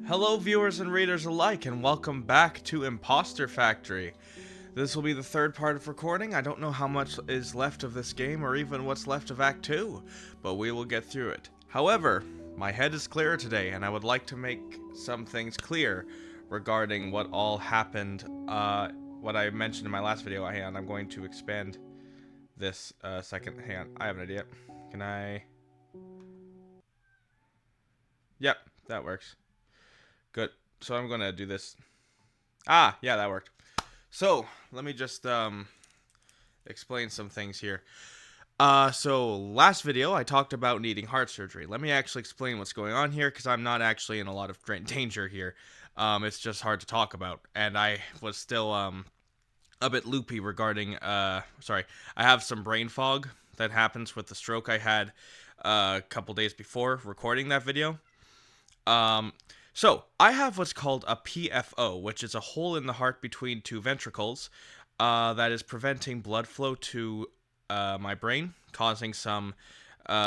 Hello viewers and readers alike, and welcome back to Imposter Factory. This will be the third part of recording. I don't know how much is left of this game or even what's left of Act 2, but we will get through it. However, my head is clearer today, and I would like to make some things clear regarding what all happened, what I mentioned in my last video. Hang on, I'm going to expand this second. Hang on, I have an idea. Can I... Yep, that works. Good. So I'm gonna do this. Ah, yeah, that worked. So let me just explain some things here. So last video I talked about needing heart surgery. Let me actually explain what's going on here, because I'm not actually in a lot of danger here. It's just hard to talk about, and I was still a bit loopy regarding sorry, I have some brain fog that happens with the stroke I had a couple days before recording that video. So, I have what's called a PFO, which is a hole in the heart between two ventricles that is preventing blood flow to my brain, causing some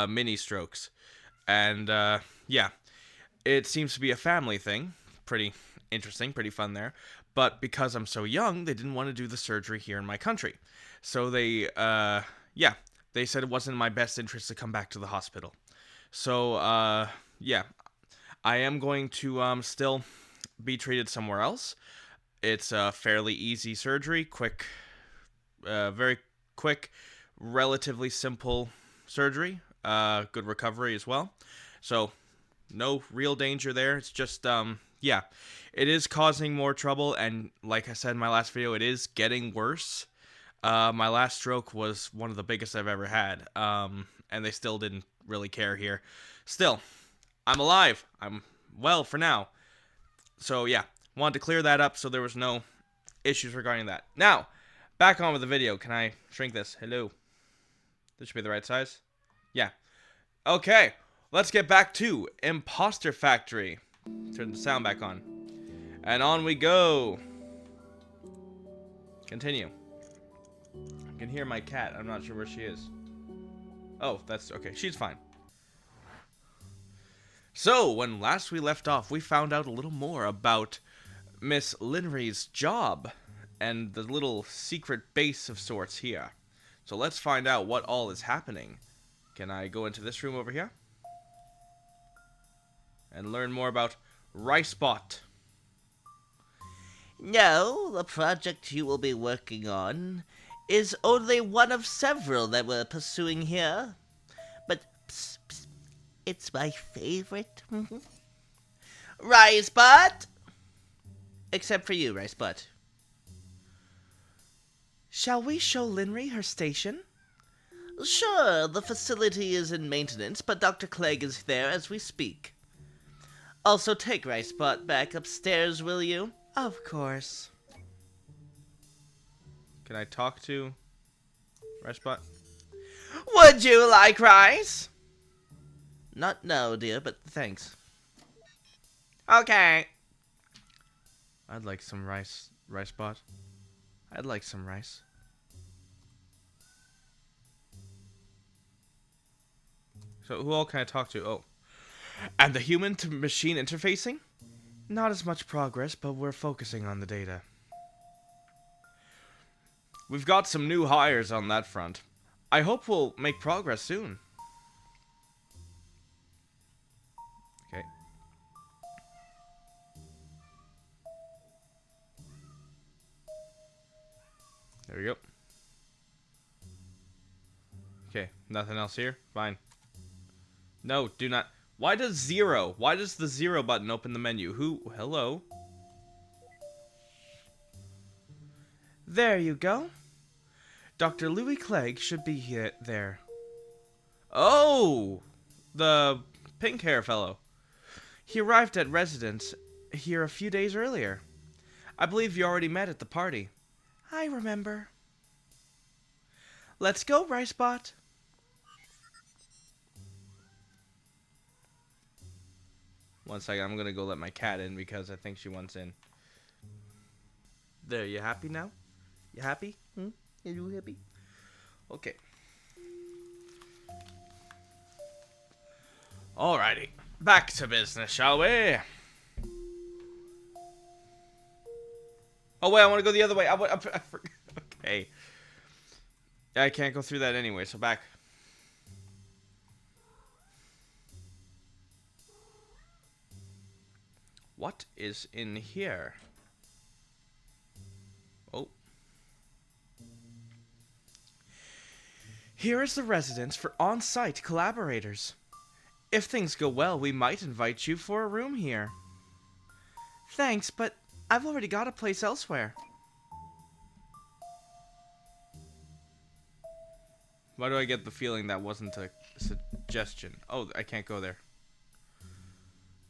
mini strokes. And, yeah, it seems to be a family thing. Pretty interesting, pretty fun there. But because I'm so young, they didn't want to do the surgery here in my country. So they, yeah, they said it wasn't in my best interest to come back to the hospital. So, yeah. I am going to still be treated somewhere else. It's a fairly easy surgery, quick, very quick, relatively simple surgery, good recovery as well. So, no real danger there. It's just, yeah, it is causing more trouble, and like I said in my last video, it is getting worse. My last stroke was one of the biggest I've ever had, and they still didn't really care here. Still, I'm alive. I'm well for now. So yeah, wanted to clear that up so there was no issues regarding that. Now, back on with the video. Can I shrink this? Hello. This should be the right size. Yeah. Okay, let's get back to Imposter Factory. Turn the sound back on. And on we go. Continue. I can hear my cat. I'm not sure where she is. Oh, that's okay. She's fine. So, when last we left off, we found out a little more about Miss Linry's job and the little secret base of sorts here. So let's find out what all is happening. Can I go into this room over here? And learn more about Ricebot. No, the project you will be working on is only one of several that we're pursuing here. But psst, psst, it's my favorite. Ricebot! Except for you, Ricebot. Shall we show Linry her station? Sure, the facility is in maintenance, but Dr. Clegg is there as we speak. Also, take Ricebot back upstairs, will you? Of course. Can I talk to Ricebot? Would you like rice? Not now, dear, but thanks. Okay. I'd like some rice, Ricebot. I'd like some rice. So who all can I talk to? Oh. And the human-to-machine interfacing? Not as much progress, but we're focusing on the data. We've got some new hires on that front. I hope we'll make progress soon. Okay. There we go. Okay, nothing else here? Fine. No, do not. Why does the 0 button open the menu? Hello? There you go. Dr. Louis Clegg should be there. Oh! The pink hair fellow. He arrived at residence here a few days earlier. I believe you already met at the party. I remember. Let's go, Ricebot. One second, I'm gonna go let my cat in because I think she wants in. There, you happy now? You happy? Are you happy? Okay. Alrighty. Back to business, shall we? Oh wait, I want to go the other way. I forgot. Okay. I can't go through that anyway, so back. What is in here? Oh. Here is the residence for on-site collaborators. If things go well, we might invite you for a room here. Thanks, but I've already got a place elsewhere. Why do I get the feeling that wasn't a suggestion? Oh, I can't go there.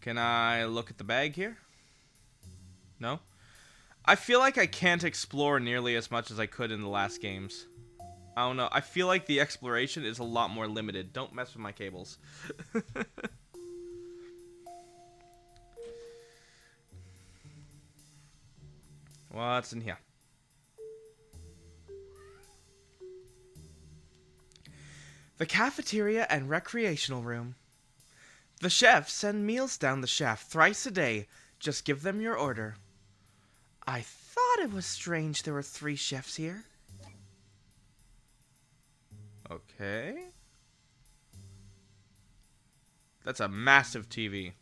Can I look at the bag here? No? I feel like I can't explore nearly as much as I could in the last games. I don't know. I feel like the exploration is a lot more limited. Don't mess with my cables. What's in here? The cafeteria and recreational room. The chefs send meals down the shaft thrice a day. Just give them your order. I thought it was strange there were 3 chefs here. Okay. That's a massive TV.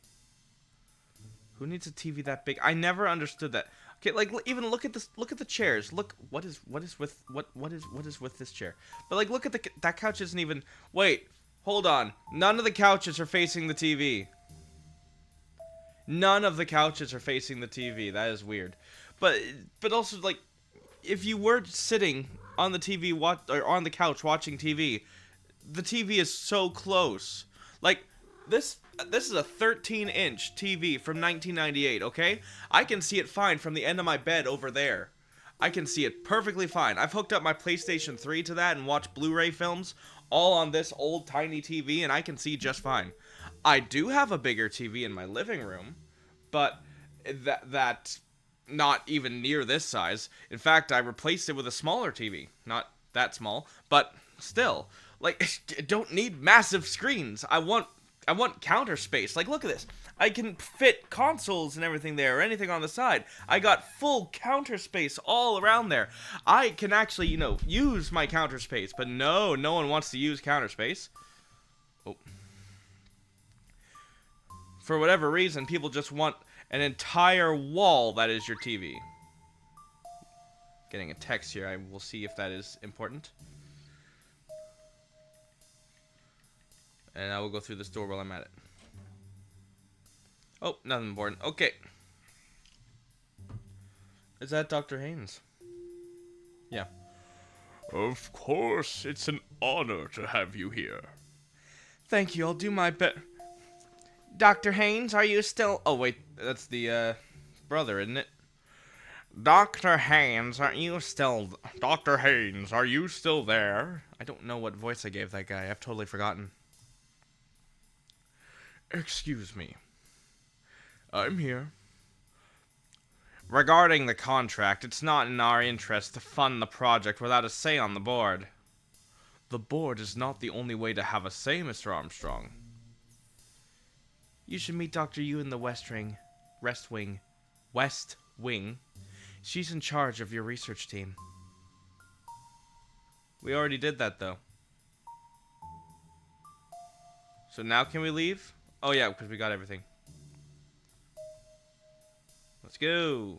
Who needs a TV that big? I never understood that. Okay, like even look at this. Look at the chairs. Look, what is with this chair? But like, look at that couch isn't even. Wait, hold on. None of the couches are facing the TV. None of the couches are facing the TV. That is weird. But also like, if you were sitting on the TV or on the couch watching TV, the TV is so close. Like this is a 13-inch TV from 1998, okay? I can see it fine from the end of my bed over there. I can see it perfectly fine. I've hooked up my PlayStation 3 to that and watched Blu-ray films all on this old tiny TV, and I can see just fine. I do have a bigger TV in my living room, but that not even near this size. In fact, I replaced it with a smaller TV. Not that small, but still. Like, don't need massive screens. I want counter space. Like, look at this. I can fit consoles and everything there, or anything on the side. I got full counter space all around there. I can actually, use my counter space, but no one wants to use counter space. Oh. For whatever reason, people just want an entire wall that is your TV. Getting a text here. I will see if that is important. And I will go through this door while I'm at it. Oh, nothing important. Okay. Is that Dr. Haynes? Yeah. Of course, it's an honor to have you here. Thank you, I'll do my best. Dr. Haynes, are you still... Oh, wait, that's the, brother, isn't it? Dr. Haynes, are you still... Dr. Haynes, are you still there? I don't know what voice I gave that guy. I've totally forgotten. Excuse me. I'm here. Regarding the contract, it's not in our interest to fund the project without a say on the board. The board is not the only way to have a say, Mr. Armstrong. You should meet Dr. Yu in the West Wing. She's in charge of your research team. We already did that, though. So now can we leave? Oh yeah, because we got everything. Let's go.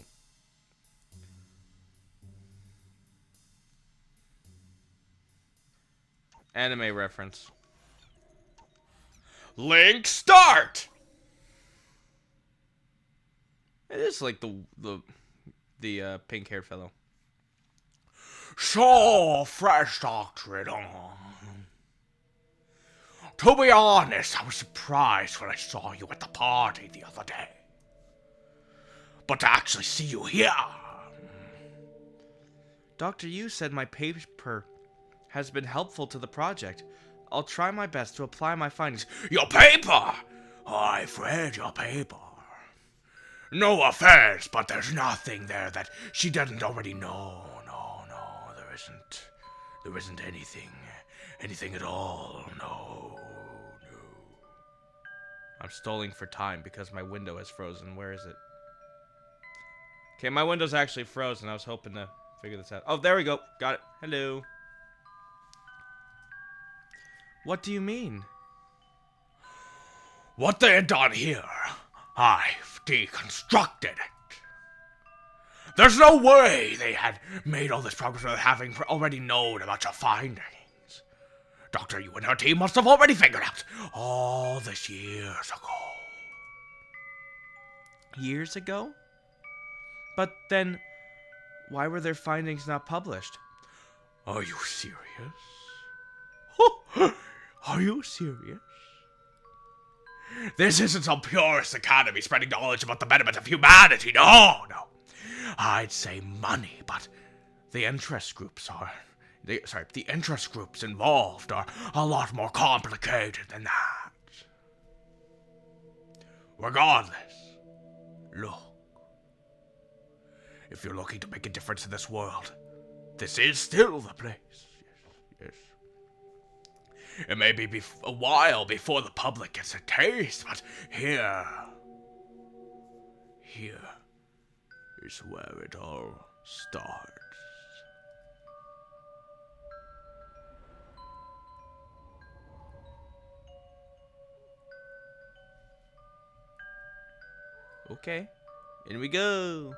Anime reference. Link start. It is like the pink-haired fellow. So fresh doctorate on. To be honest, I was surprised when I saw you at the party the other day. But to actually see you here... Dr. Yu said my paper has been helpful to the project. I'll try my best to apply my findings. Your paper? I've read your paper. No offense, but there's nothing there that she doesn't already know. No, there isn't anything at all. No. I'm stalling for time because my window has frozen. Where is it? Okay, my window's actually frozen. I was hoping to figure this out. Oh, there we go. Got it. Hello. What do you mean? What they had done here, I've deconstructed it. There's no way they had made all this progress without having already known about your findings. Dr. Yu and her team must have already figured out all this years ago. Years ago? But then, why were their findings not published? Are you serious? Are you serious? This isn't some purist academy spreading knowledge about the betterment of humanity. No, no. I'd say money, but the interest groups the interest groups involved are a lot more complicated than that. Regardless, look. If you're looking to make a difference in this world, this is still the place. Yes. It may be a while before the public gets a taste, but here is where it all starts. Okay. In we go.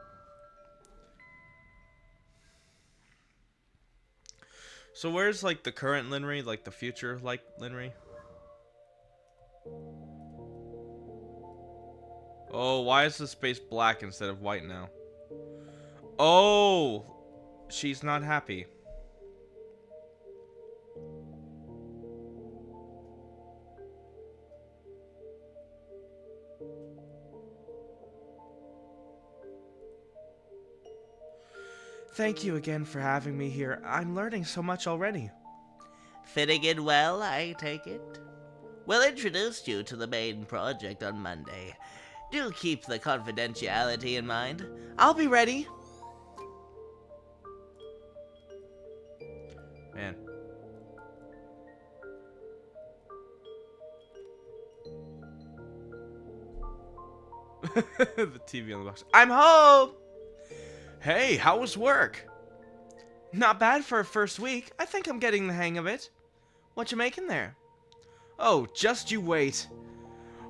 So where's, like, the current Linry? Like, the future, like, Linry? Oh, why is the space black instead of white now? Oh! She's not happy. Thank you again for having me here. I'm learning so much already. Fitting in well, I take it? We'll introduce you to the main project on Monday. Do keep the confidentiality in mind. I'll be ready. Man. The TV on the box. I'm home! Hey, how was work? Not bad for a first week. I think I'm getting the hang of it. What you making there? Oh, just you wait.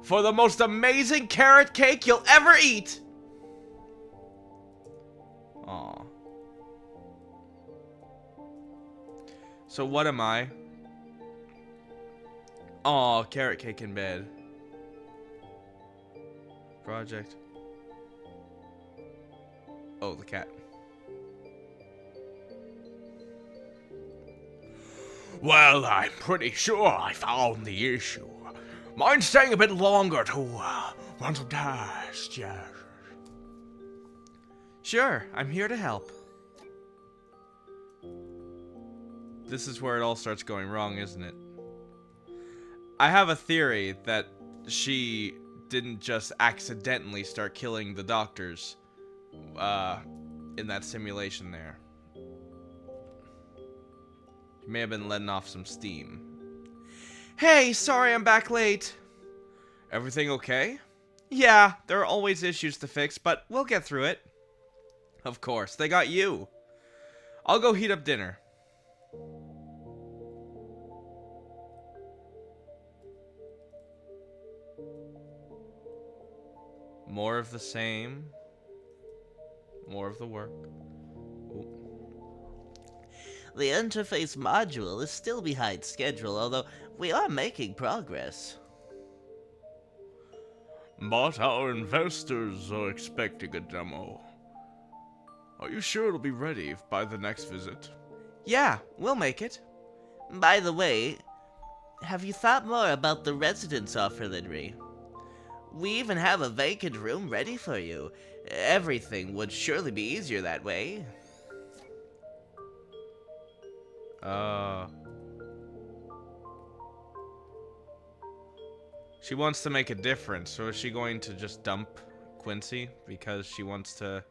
For the most amazing carrot cake you'll ever eat! Aw. So what am I? Aw, carrot cake in bed. Project. Oh, the cat. Well, I'm pretty sure I found the issue. Mind staying a bit longer to run some tests, yes. Sure, I'm here to help. This is where it all starts going wrong, isn't it? I have a theory that she didn't just accidentally start killing the doctors in that simulation there. She may have been letting off some steam. Hey, sorry I'm back late. Everything okay? Yeah, there are always issues to fix, but we'll get through it. Of course, they got you. I'll go heat up dinner. More of the same. More of the work. Ooh. The interface module is still behind schedule, although we are making progress. But our investors are expecting a demo. Are you sure it'll be ready by the next visit? Yeah, we'll make it. By the way, have you thought more about the residence offer, Linry? We even have a vacant room ready for you. Everything would surely be easier that way. She wants to make a difference, so is she going to just dump Quincy because she wants to...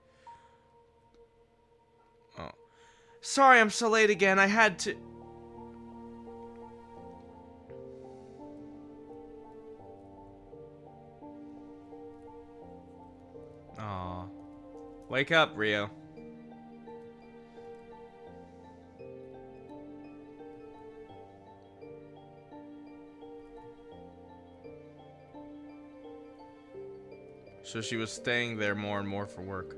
Oh. Sorry I'm so late again, I had to... Aw. Wake up, Rio. So she was staying there more and more for work.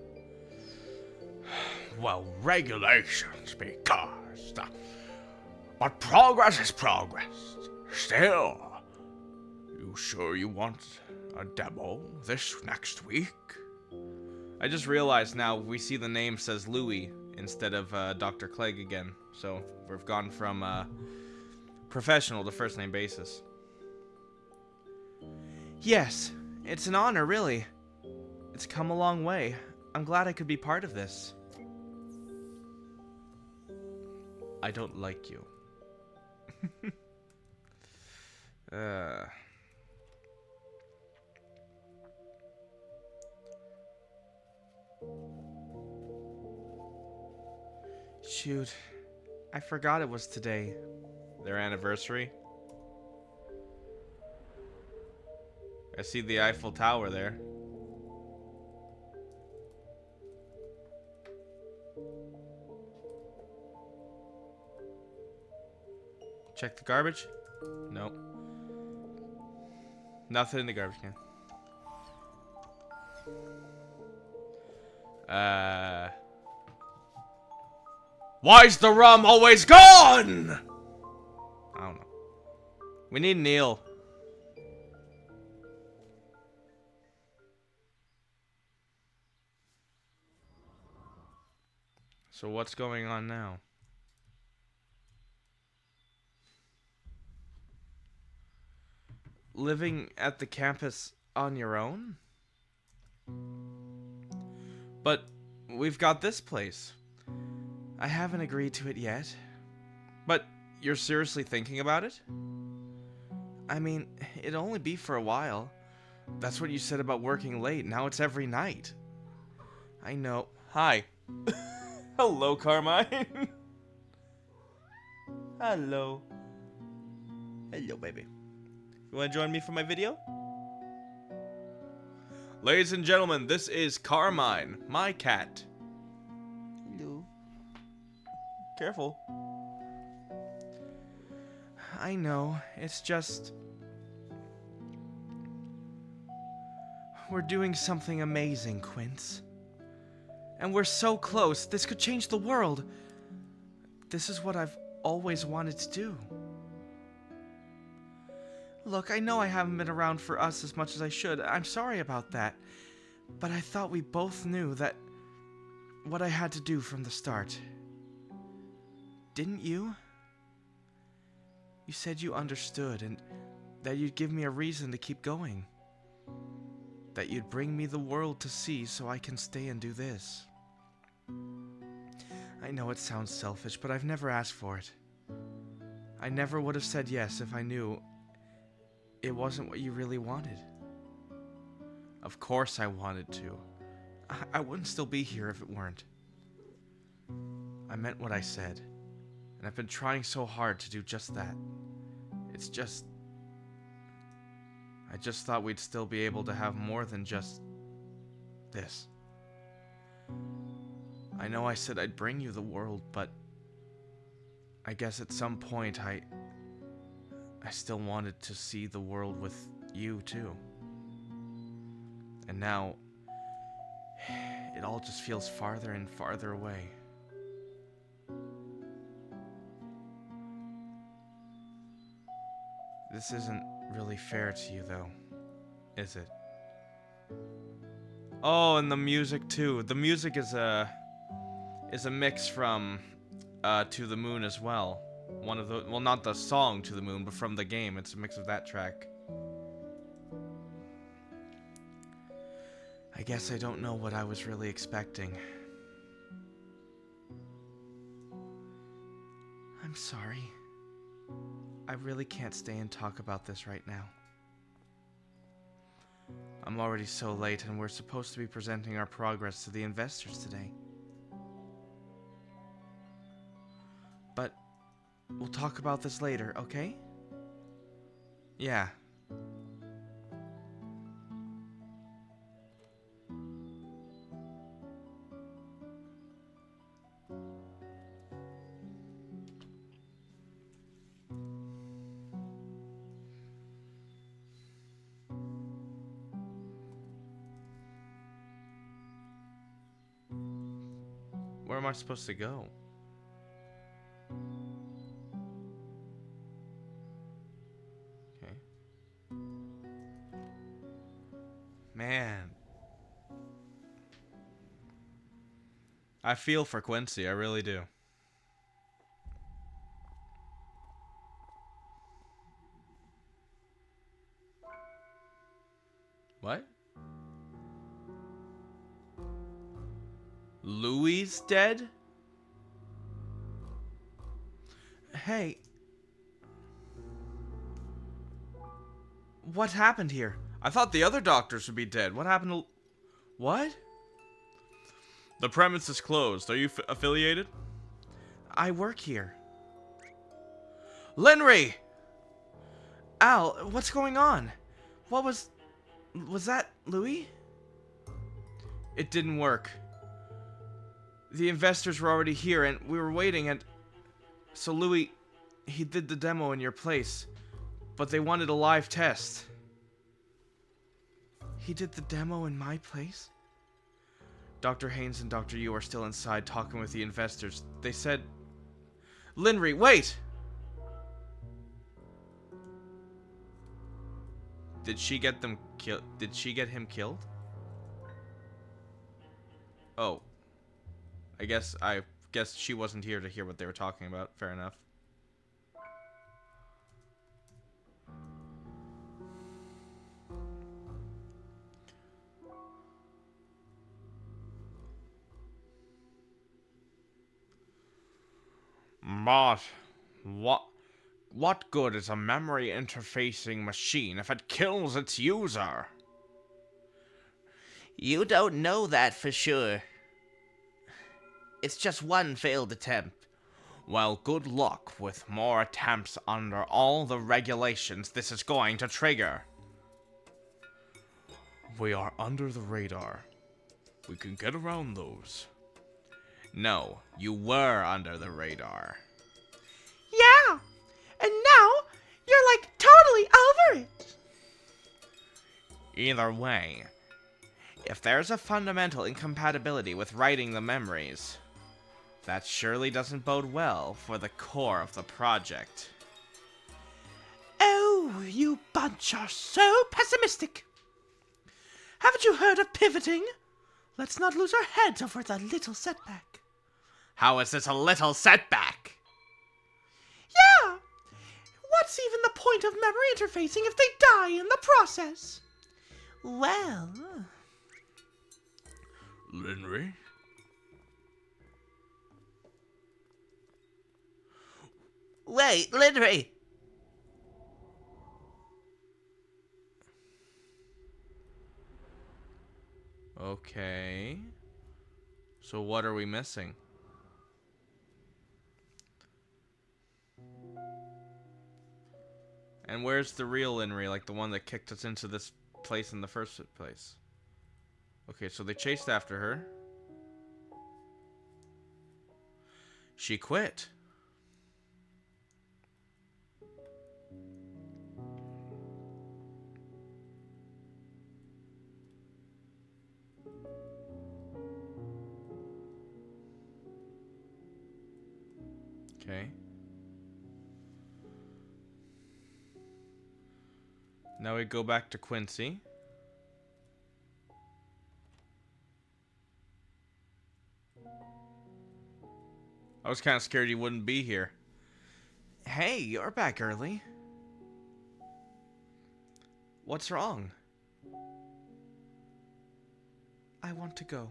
Well, regulations because. But progress is progress. Still, you sure you want a demo this next week? I just realized now we see the name says Louis instead of Dr. Clegg again. So we've gone from professional to first name basis. Yes, it's an honor, really. It's come a long way. I'm glad I could be part of this. I don't like you. uh. Shoot, I forgot it was today. Their anniversary. I see the Eiffel Tower there. Check the garbage? Nope. Nothing in the garbage can. Why's the rum always gone? I don't know. We need Neil. So what's going on now? Living at the campus on your own? But we've got this place. I haven't agreed to it yet. But you're seriously thinking about it? I mean, it'd only be for a while. That's what you said about working late. Now it's every night. I know. Hi. Hello, Carmine. Hello. Hello, baby. You want to join me for my video? Ladies and gentlemen, this is Carmine, my cat. Hello. Careful. I know. It's just... We're doing something amazing, Quince. And we're so close. This could change the world. This is what I've always wanted to do. Look, I know I haven't been around for us as much as I should. I'm sorry about that. But I thought we both knew that what I had to do from the start. Didn't you? You said you understood and that you'd give me a reason to keep going. That you'd bring me the world to see so I can stay and do this. I know it sounds selfish, but I've never asked for it. I never would have said yes if I knew it wasn't what you really wanted. Of course I wanted to. I wouldn't still be here if it weren't. I meant what I said, and I've been trying so hard to do just that. It's just... I just thought we'd still be able to have more than just this. I know I said I'd bring you the world, but I guess at some point I still wanted to see the world with you too. And now it all just feels farther and farther away. This isn't really fair to you though, is it? Oh, and the music too. The music is a mix from To the Moon as well. One of the, well, not the song To the Moon, but from the game. It's a mix of that track. I guess I don't know what I was really expecting. I'm sorry. I really can't stay and talk about this right now. I'm already so late and we're supposed to be presenting our progress to the investors today. But we'll talk about this later, okay? Yeah. Where am I supposed to go? Okay. Man. I feel for Quincy, I really do. What? Louis dead? Hey. What happened here? I thought the other doctors would be dead. What happened to... What? The premise is closed. Are you affiliated? I work here. Linry! Al, what's going on? What was... Was that Louis? It didn't work. The investors were already here and we were waiting and... So Louis, he did the demo in your place. But they wanted a live test. He did the demo in my place? Dr. Haynes and Dr. Yu are still inside talking with the investors. They said... Linry, wait! Did she get them killed? Did she get him killed? Oh. I guess she wasn't here to hear what they were talking about. Fair enough. But what good is a memory interfacing machine if it kills its user? You don't know that for sure. It's just one failed attempt. Well, good luck with more attempts under all the regulations this is going to trigger. We are under the radar. We can get around those. No, you were under the radar. Yeah! And now, you're like totally over it! Either way, if there's a fundamental incompatibility with writing the memories, that surely doesn't bode well for the core of the project. Oh, you bunch are so pessimistic. Haven't you heard of pivoting? Let's not lose our heads over the little setback. How is this a little setback? Yeah! What's even the point of memory interfacing if they die in the process? Well... Linry? Wait, Linry! Okay. So what are we missing? And where's the real Linry, like the one that kicked us into this place in the first place? Okay, so they chased after her. She quit. Okay. Now we go back to Quincy. I was kind of scared he wouldn't be here. Hey, you're back early. What's wrong? I want to go.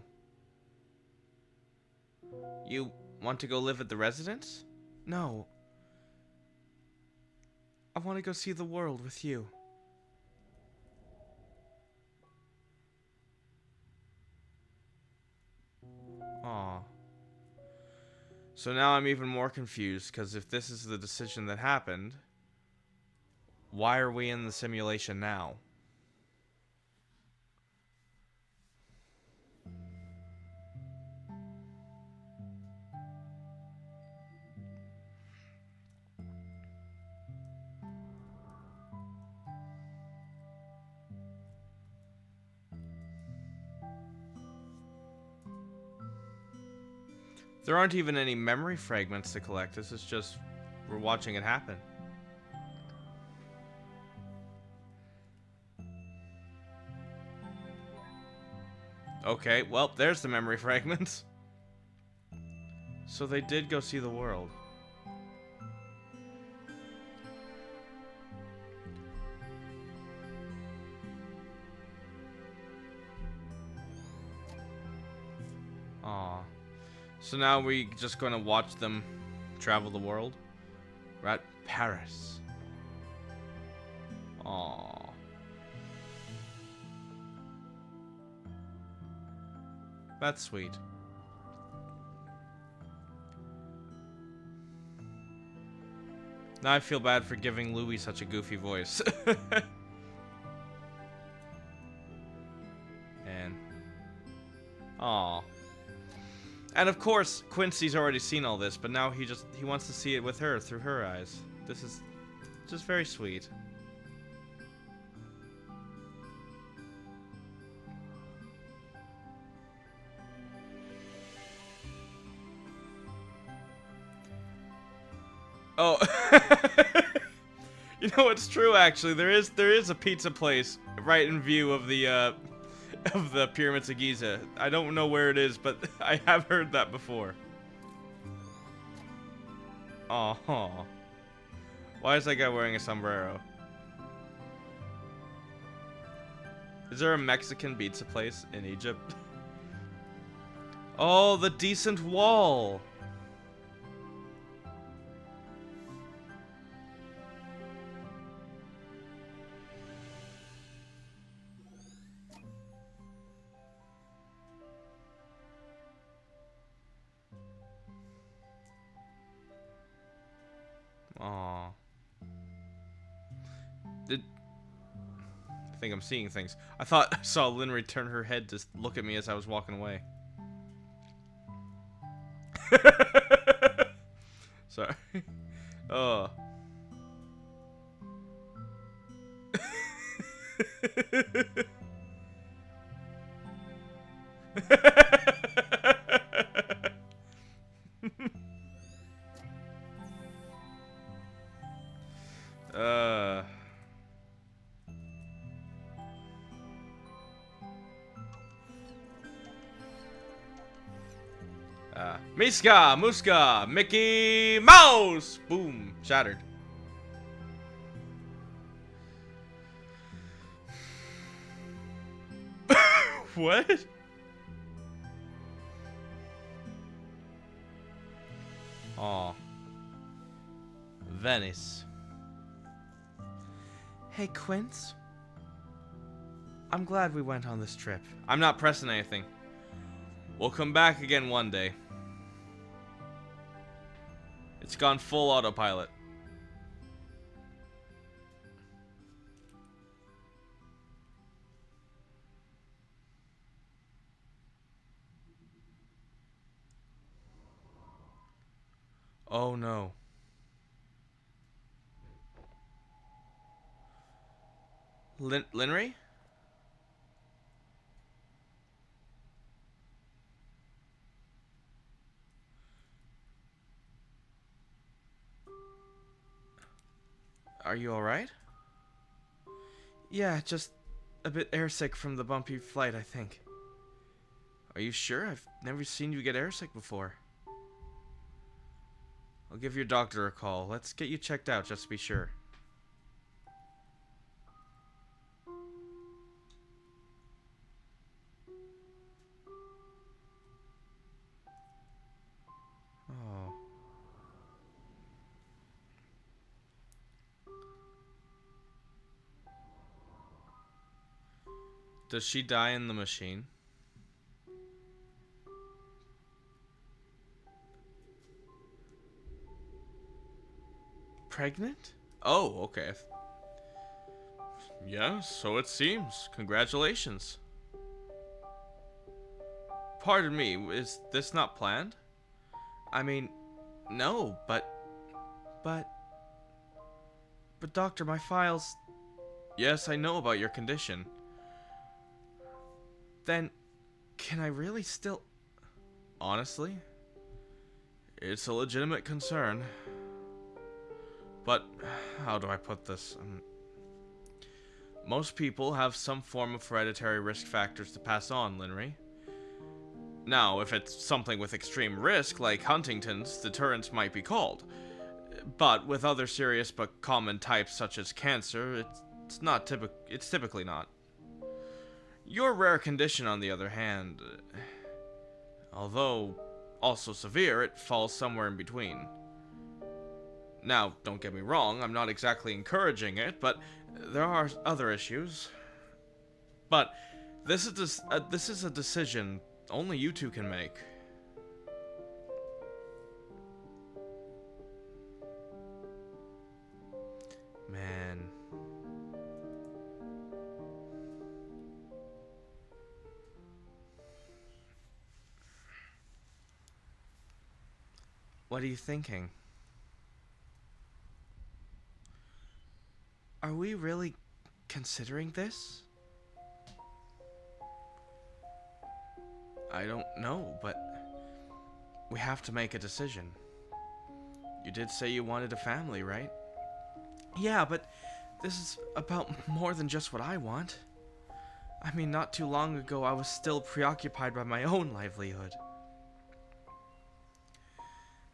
You want to go live at the residence? No. I want to go see the world with you. Aw. So now I'm even more confused, because if this is the decision that happened, why are we in the simulation now? There aren't even any memory fragments to collect. This is just, we're watching it happen. Okay, well, there's the memory fragments. So they did go see the world. Aw. So now we just gonna watch them travel the world? We're at Paris. Aw. That's sweet. Now I feel bad for giving Louis such a goofy voice. And aw. And of course, Quincy's already seen all this, but now he wants to see it with her, through her eyes. This is just very sweet. Oh, you know, it's true actually. There is a pizza place right in view of the pyramids of Giza. I don't know where it is, but I have heard that before. Oh, why is that guy wearing a sombrero? Is there a Mexican pizza place in Egypt? Oh, the decent wall. Aw. I think I'm seeing things. I thought I saw Linry turn her head to look at me as I was walking away. Sorry. Oh. uh. Miska, Muska, Mickey Mouse! Boom, shattered. What? Aw. Venice. Hey, Quince. I'm glad we went on this trip. I'm not pressing anything. We'll come back again one day. It's gone full autopilot. Oh no. Linry? Are you alright? Yeah, just a bit airsick from the bumpy flight, I think. Are you sure? I've never seen you get airsick before. I'll give your doctor a call. Let's get you checked out just to be sure. Oh. Does she die in the machine? Pregnant? Oh, okay. Yeah, so it seems. Congratulations. Pardon me, is this not planned? I mean, no, but doctor, my files... Yes, I know about your condition. Then, can I really still... Honestly? It's a legitimate concern. But how do I put this? Most people have some form of hereditary risk factors to pass on, Linry. Now, if it's something with extreme risk, like Huntington's, deterrence might be called. But with other serious but common types such as cancer, it's typically not. Your rare condition, on the other hand, although also severe, it falls somewhere in between. Now, don't get me wrong, I'm not exactly encouraging it, but there are other issues. But this is a decision only you two can make. Man. What are you thinking? Are we really considering this? I don't know, but we have to make a decision. You did say you wanted a family, right? Yeah, but this is about more than just what I want. I mean, not too long ago I was still preoccupied by my own livelihood.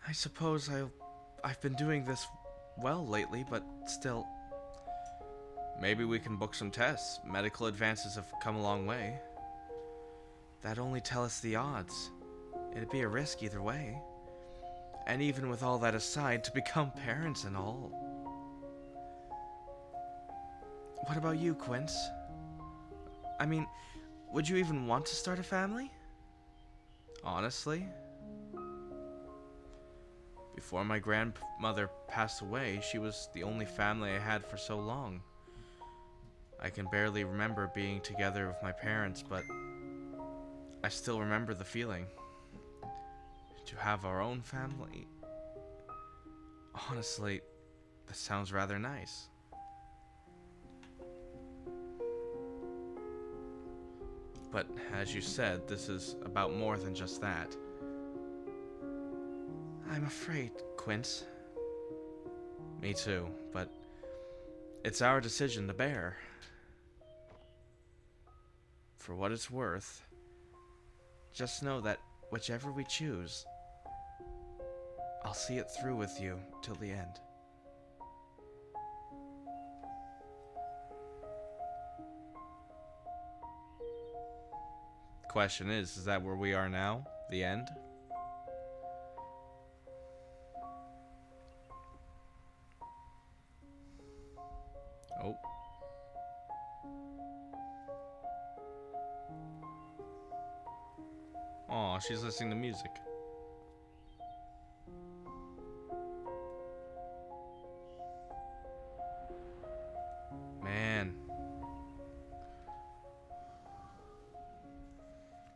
I suppose I've been doing this well lately, but still. Maybe we can book some tests. Medical advances have come a long way. That'd only tell us the odds. It'd be a risk either way. And even with all that aside, to become parents and all. What about you, Quince? I mean, would you even want to start a family? Honestly? Before my grandmother passed away, she was the only family I had for so long. I can barely remember being together with my parents, but I still remember the feeling. To have our own family. Honestly, that sounds rather nice. But as you said, this is about more than just that. I'm afraid, Quince. Me too, but it's our decision to bear. For what it's worth, just know that whichever we choose, I'll see it through with you till the end. Question is that where we are now? The end? Oh. Aw, she's listening to music. Man.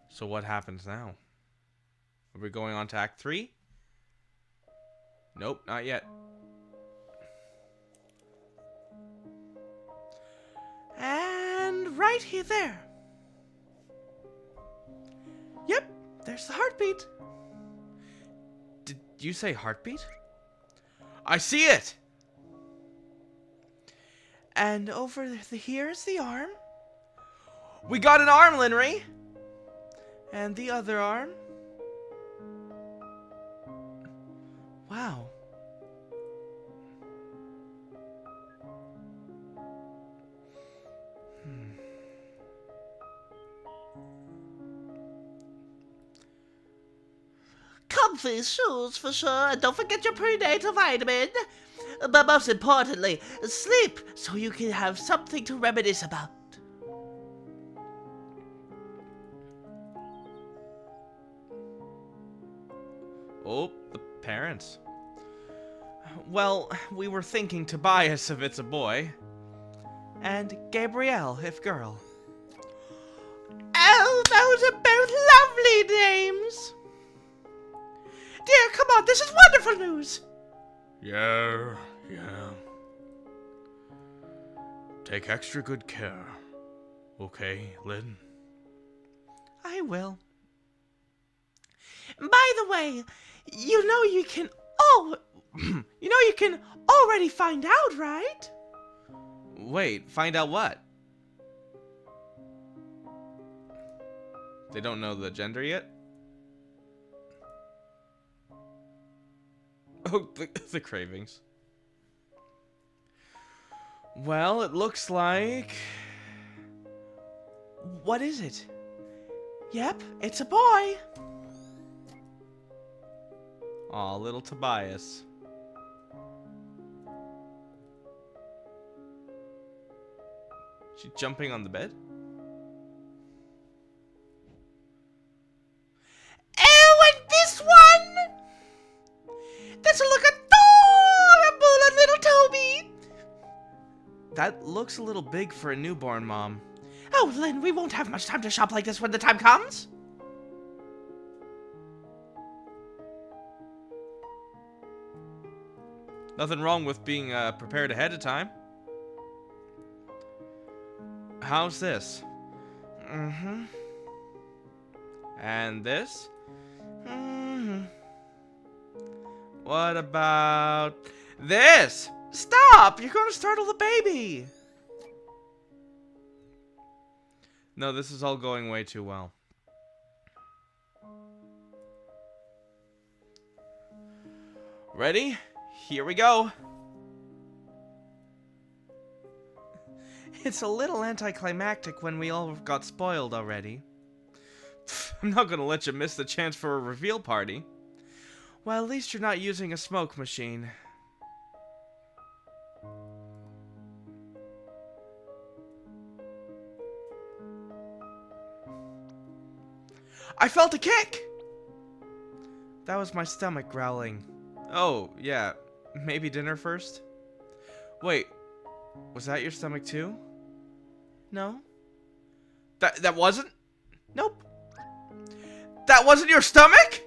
So what happens now? Are we going on to Act 3? Nope, not yet. And right here there. Yep, there's the heartbeat. Did you say heartbeat? I see it! And over here's the arm. We got an arm, Linry! And the other arm. Wow. Comfy shoes for sure, and don't forget your prenatal vitamin. But most importantly, sleep so you can have something to reminisce about. Oh, the parents. Well, we were thinking Tobias if it's a boy. And Gabrielle if girl. Oh, those are both lovely names. Dear, come on, this is wonderful news. Yeah. Take extra good care. Okay, Lynn? I will. By the way, you know you can you can already find out, right? Wait, find out what? They don't know the gender yet? Oh, the cravings. Well, it looks like... What is it? Yep, it's a boy. Aw, little Tobias. She jumping on the bed? Oh, and this one! This will look adorable on little Toby. That looks a little big for a newborn, Mom. Oh, Lynn, we won't have much time to shop like this when the time comes. Nothing wrong with being prepared ahead of time. How's this? Mm-hmm. And this? Mm-hmm. What about this? Stop! You're going to startle the baby. No, this is all going way too well. Ready? Here we go. It's a little anticlimactic when we all got spoiled already. I'm not gonna let you miss the chance for a reveal party. Well, at least you're not using a smoke machine. I felt a kick! That was my stomach growling. Oh, yeah. Maybe dinner first? Wait, was that your stomach too? No? That wasn't? Nope. That wasn't your stomach?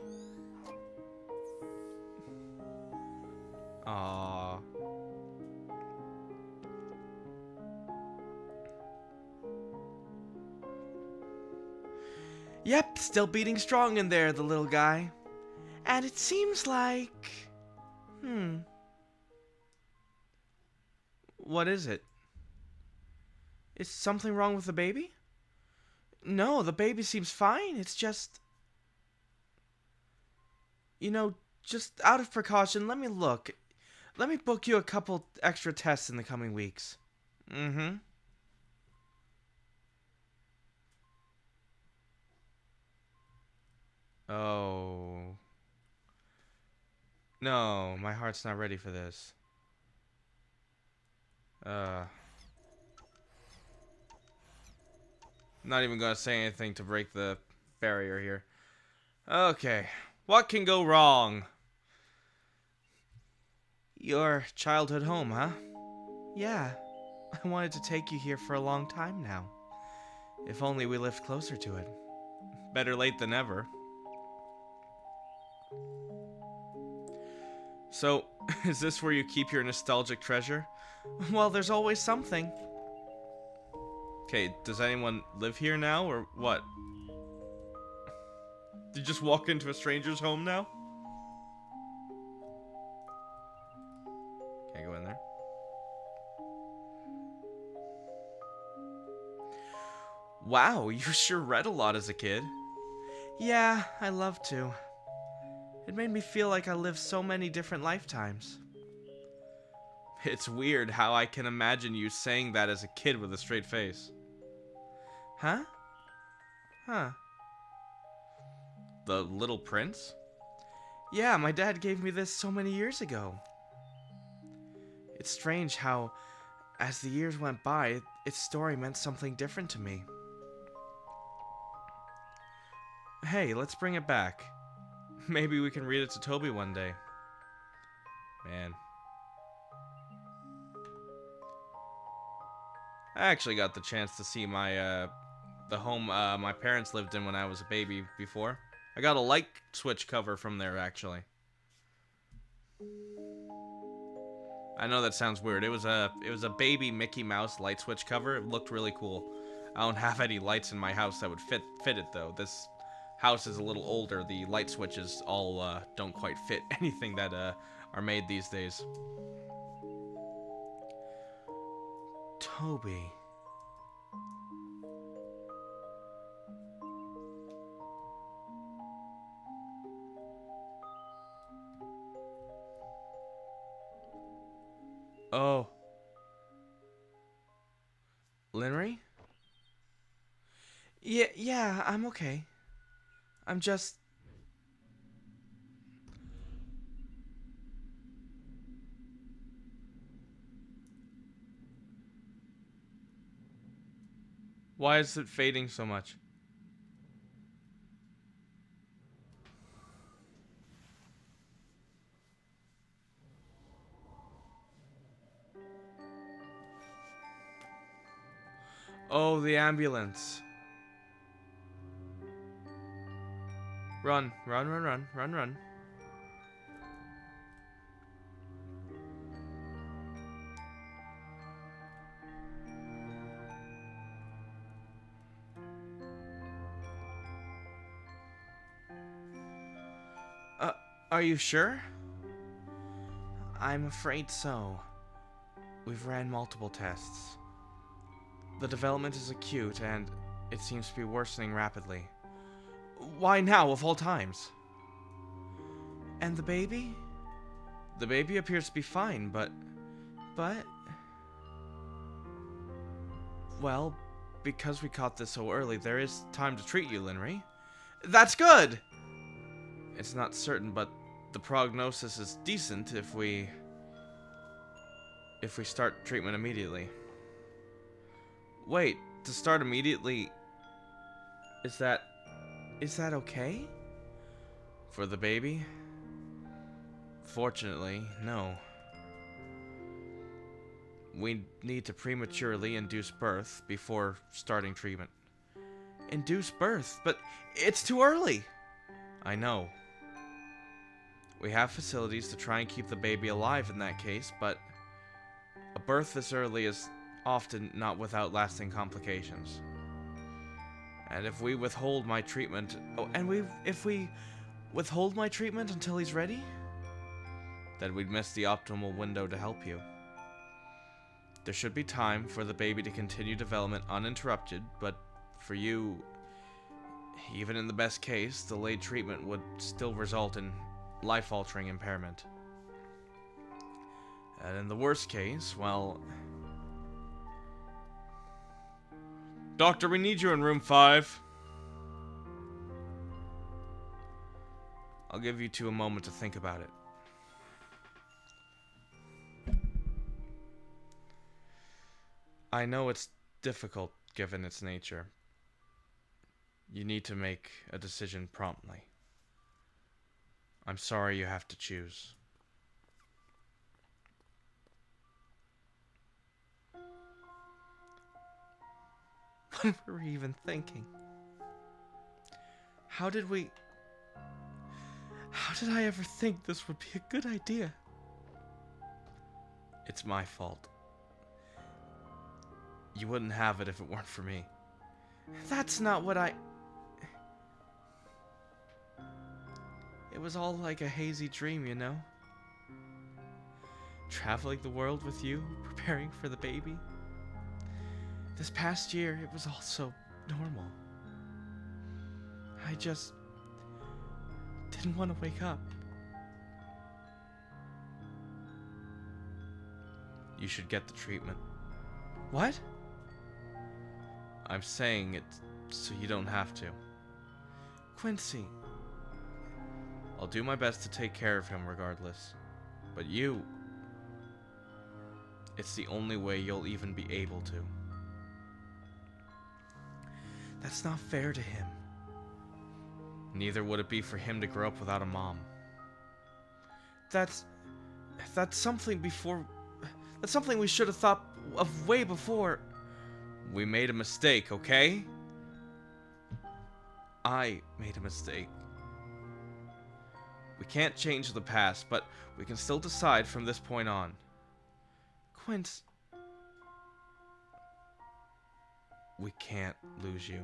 Aww. Yep, still beating strong in there, the little guy. And it seems like... What is it? Is something wrong with the baby? No, the baby seems fine. It's just... You know, just out of precaution, let me look. Let me book you a couple extra tests in the coming weeks. Mm-hmm. Oh. No, my heart's not ready for this. Not even gonna say anything to break the barrier here. Okay, what can go wrong? Your childhood home, huh? Yeah. I wanted to take you here for a long time now. If only we lived closer to it. Better late than never. So, is this where you keep your nostalgic treasure? Well, there's always something. Okay, does anyone live here now, or what? Did you just walk into a stranger's home now? Can't go in there. Wow, you sure read a lot as a kid. Yeah, I love to. It made me feel like I lived so many different lifetimes. It's weird how I can imagine you saying that as a kid with a straight face. Huh? Huh. The Little Prince? Yeah, my dad gave me this so many years ago. It's strange how, as the years went by, its story meant something different to me. Hey, let's bring it back. Maybe we can read it to Toby one day. Man. I actually got the chance to see my, the home my parents lived in when I was a baby before. I got a light switch cover from there, actually. I know that sounds weird. It was a baby Mickey Mouse light switch cover. It looked really cool. I don't have any lights in my house that would fit it though. This house is a little older, the light switches all don't quite fit anything that are made these days. Toby. Oh. Linry? Yeah, I'm okay. I'm just... Why is it fading so much? Oh, the ambulance. Run, run, run, run, run, run. Uh, are you sure? I'm afraid so. We've ran multiple tests. The development is acute, and it seems to be worsening rapidly. Why now, of all times? And the baby? The baby appears to be fine, but... Well, because we caught this so early, there is time to treat you, Linry. That's good! It's not certain, but the prognosis is decent if we start treatment immediately. Wait, to start immediately... Is that okay? For the baby? Fortunately, no. We need to prematurely induce birth before starting treatment. Induce birth? But it's too early! I know. We have facilities to try and keep the baby alive in that case, but a birth this early is often not without lasting complications. And if we withhold my treatment... if we withhold my treatment until he's ready? Then we'd miss the optimal window to help you. There should be time for the baby to continue development uninterrupted, but for you, even in the best case, delayed treatment would still result in life-altering impairment. And in the worst case, well... Doctor, we need you in room 5. I'll give you two a moment to think about it. I know it's difficult given its nature. You need to make a decision promptly. I'm sorry you have to choose. What were we even thinking? How did I ever think this would be a good idea? It's my fault. You wouldn't have it if it weren't for me. That's not what I... It was all like a hazy dream, you know? Traveling the world with you, preparing for the baby. This past year, it was all so normal. I just didn't want to wake up. You should get the treatment. What? I'm saying it so you don't have to. Quincy. I'll do my best to take care of him regardless. But you... It's the only way you'll even be able to. That's not fair to him. Neither would it be for him to grow up without a mom. That's something before... That's something we should have thought of way before. We made a mistake, okay? I made a mistake. We can't change the past, but we can still decide from this point on. Quince... We can't lose you.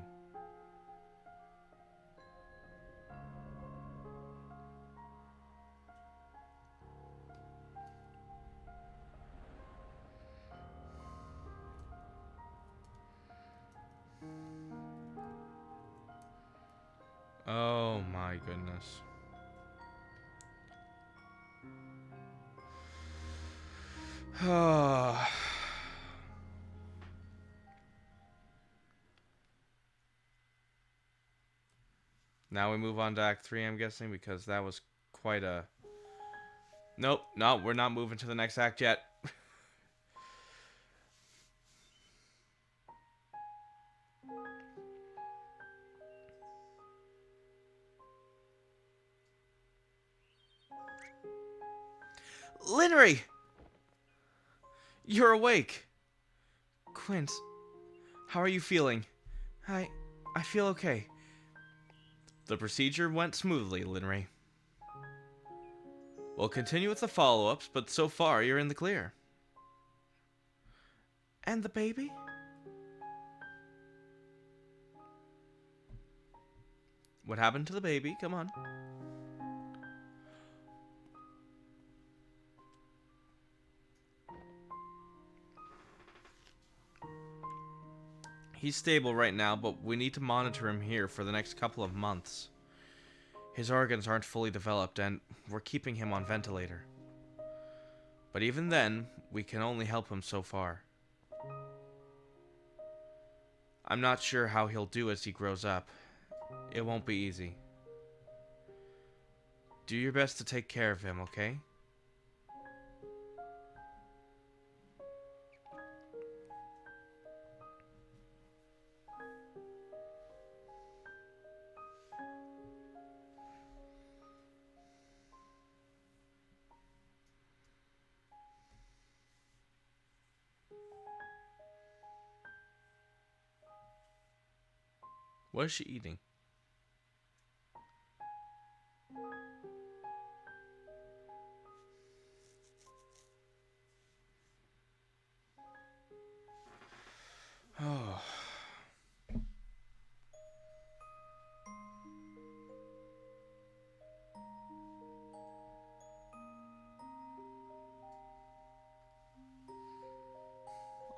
Oh my goodness. Now we move on to Act 3, I'm guessing, because that was quite a... Nope, no, we're not moving to the next act yet. Linnery! You're awake! Quint, how are you feeling? I feel okay. The procedure went smoothly, Linnery. We'll continue with the follow-ups, but so far you're in the clear. And the baby? What happened to the baby? Come on. He's stable right now, but we need to monitor him here for the next couple of months. His organs aren't fully developed, and we're keeping him on ventilator. But even then, we can only help him so far. I'm not sure how he'll do as he grows up. It won't be easy. Do your best to take care of him, okay? What is she eating? Oh.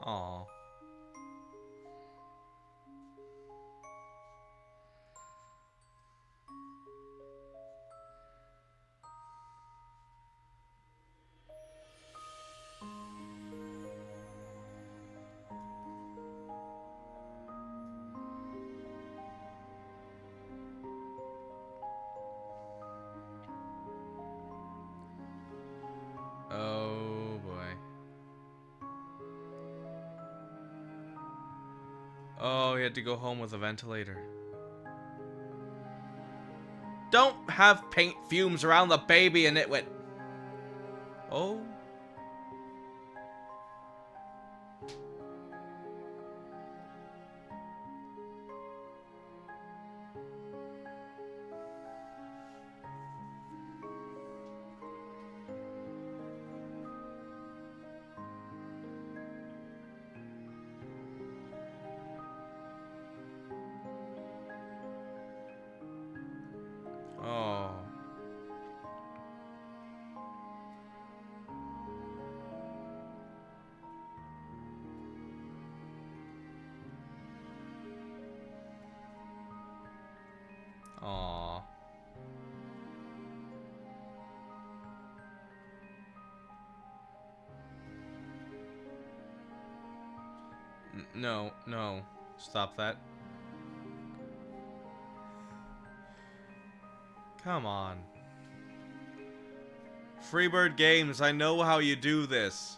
Aw. Oh boy. Oh, he had to go home with a ventilator. Don't have paint fumes around the baby and it went... Oh. Oh. Aw. No, no. Stop that. Come on. Freebird Games, I know how you do this.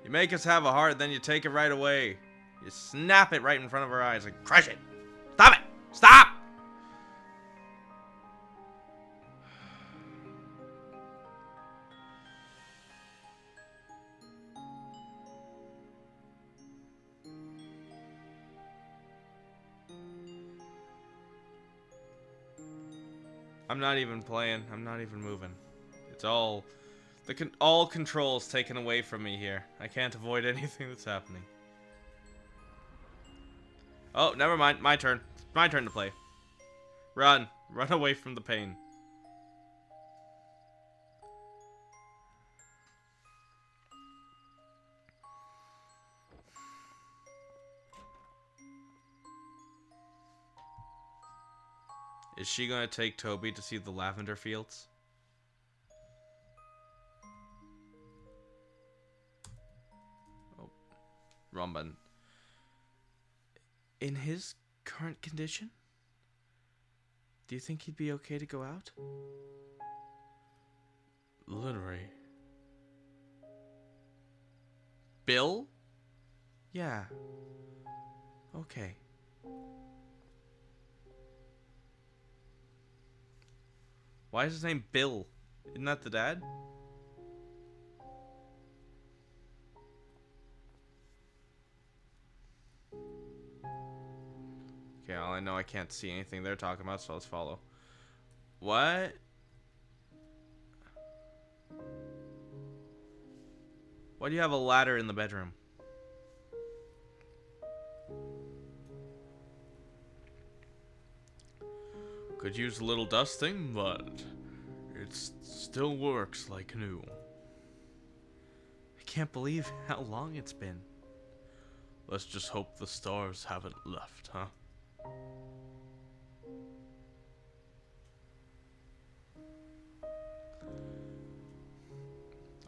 You make us have a heart, then you take it right away. You snap it right in front of our eyes and crush it. Stop it! Stop! I'm not even playing. I'm not even moving. It's all... all controls taken away from me here. I can't avoid anything that's happening. Oh, never mind. My turn. My turn to play. Run. Run away from the pain. Is she gonna take Toby to see the lavender fields? Oh, wrong button. In his current condition? Do you think he'd be okay to go out? Literally. Bill? Yeah. Okay. Why is his name Bill? Isn't that the dad? Okay, all I know, I can't see anything they're talking about, so let's follow. What? Why do you have a ladder in the bedroom? Could use a little dusting, but it still works like new. I can't believe how long it's been. Let's just hope the stars haven't left, huh?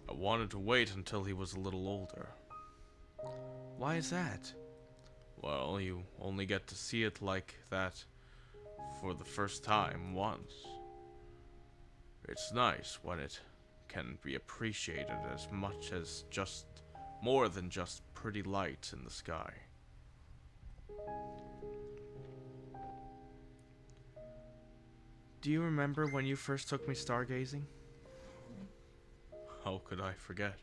I wanted to wait until he was a little older. Why is that? Well, you only get to see it like that for the first time once. It's nice when it can be appreciated as much as just more than just pretty lights in the sky. Do you remember when you first took me stargazing? How could I forget?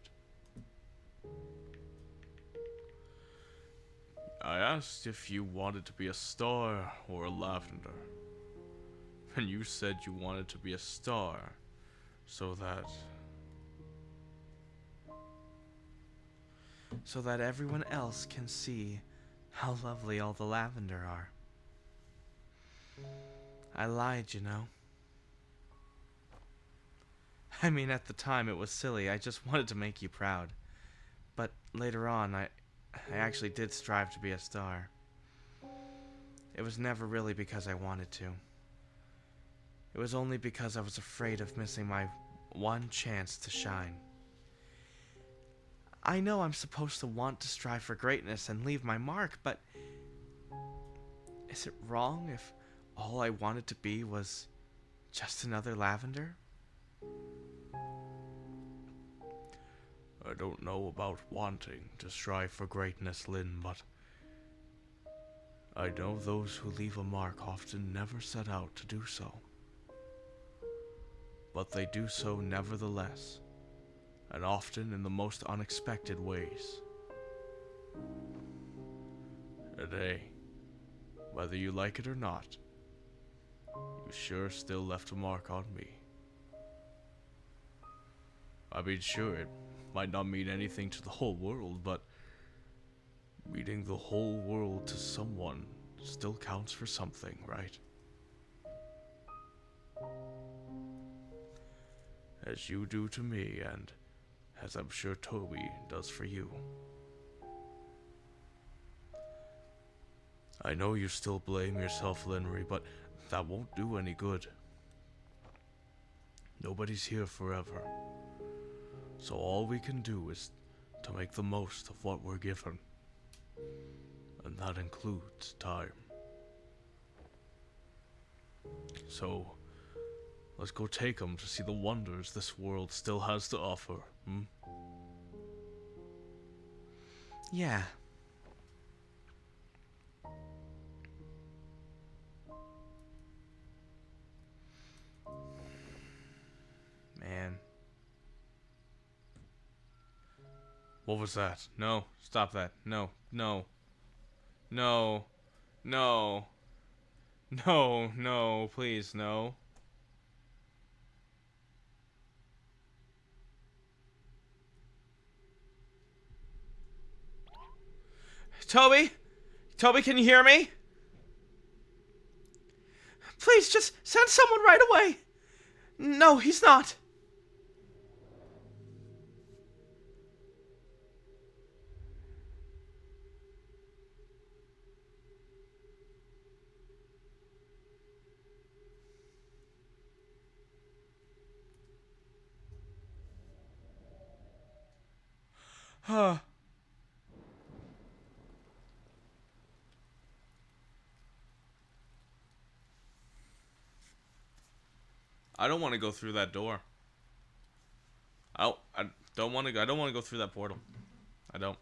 I asked if you wanted to be a star or a lavender. And you said you wanted to be a star, so that everyone else can see how lovely all the lavender are. I lied, you know. I mean, at the time it was silly. I just wanted to make you proud. But later on, I actually did strive to be a star. It was never really because I wanted to. It was only because I was afraid of missing my one chance to shine. I know I'm supposed to want to strive for greatness and leave my mark, but is it wrong if all I wanted to be was just another lavender? I don't know about wanting to strive for greatness, Lynn, but I know those who leave a mark often never set out to do so. But they do so nevertheless, and often in the most unexpected ways. And hey, whether you like it or not, you sure still left a mark on me. I mean, sure, it might not mean anything to the whole world, but meaning the whole world to someone still counts for something, right? As you do to me, and as I'm sure Toby does for you. I know you still blame yourself, Lenry, but that won't do any good. Nobody's here forever. So all we can do is to make the most of what we're given. And that includes time. So, let's go take them to see the wonders this world still has to offer, hmm? Yeah. Man. What was that? No, stop that. No, no. No. No. No, no, please, no. Toby? Toby, can you hear me? Please, just send someone right away. No, he's not. Huh. I don't want to go through that door. I don't want to go. I don't want to go through that portal. I don't.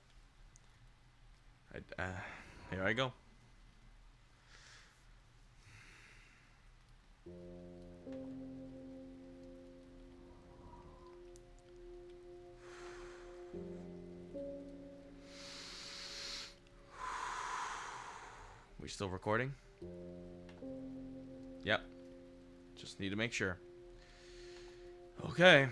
Here I go. We still recording? Yep. Just need to make sure. Okay.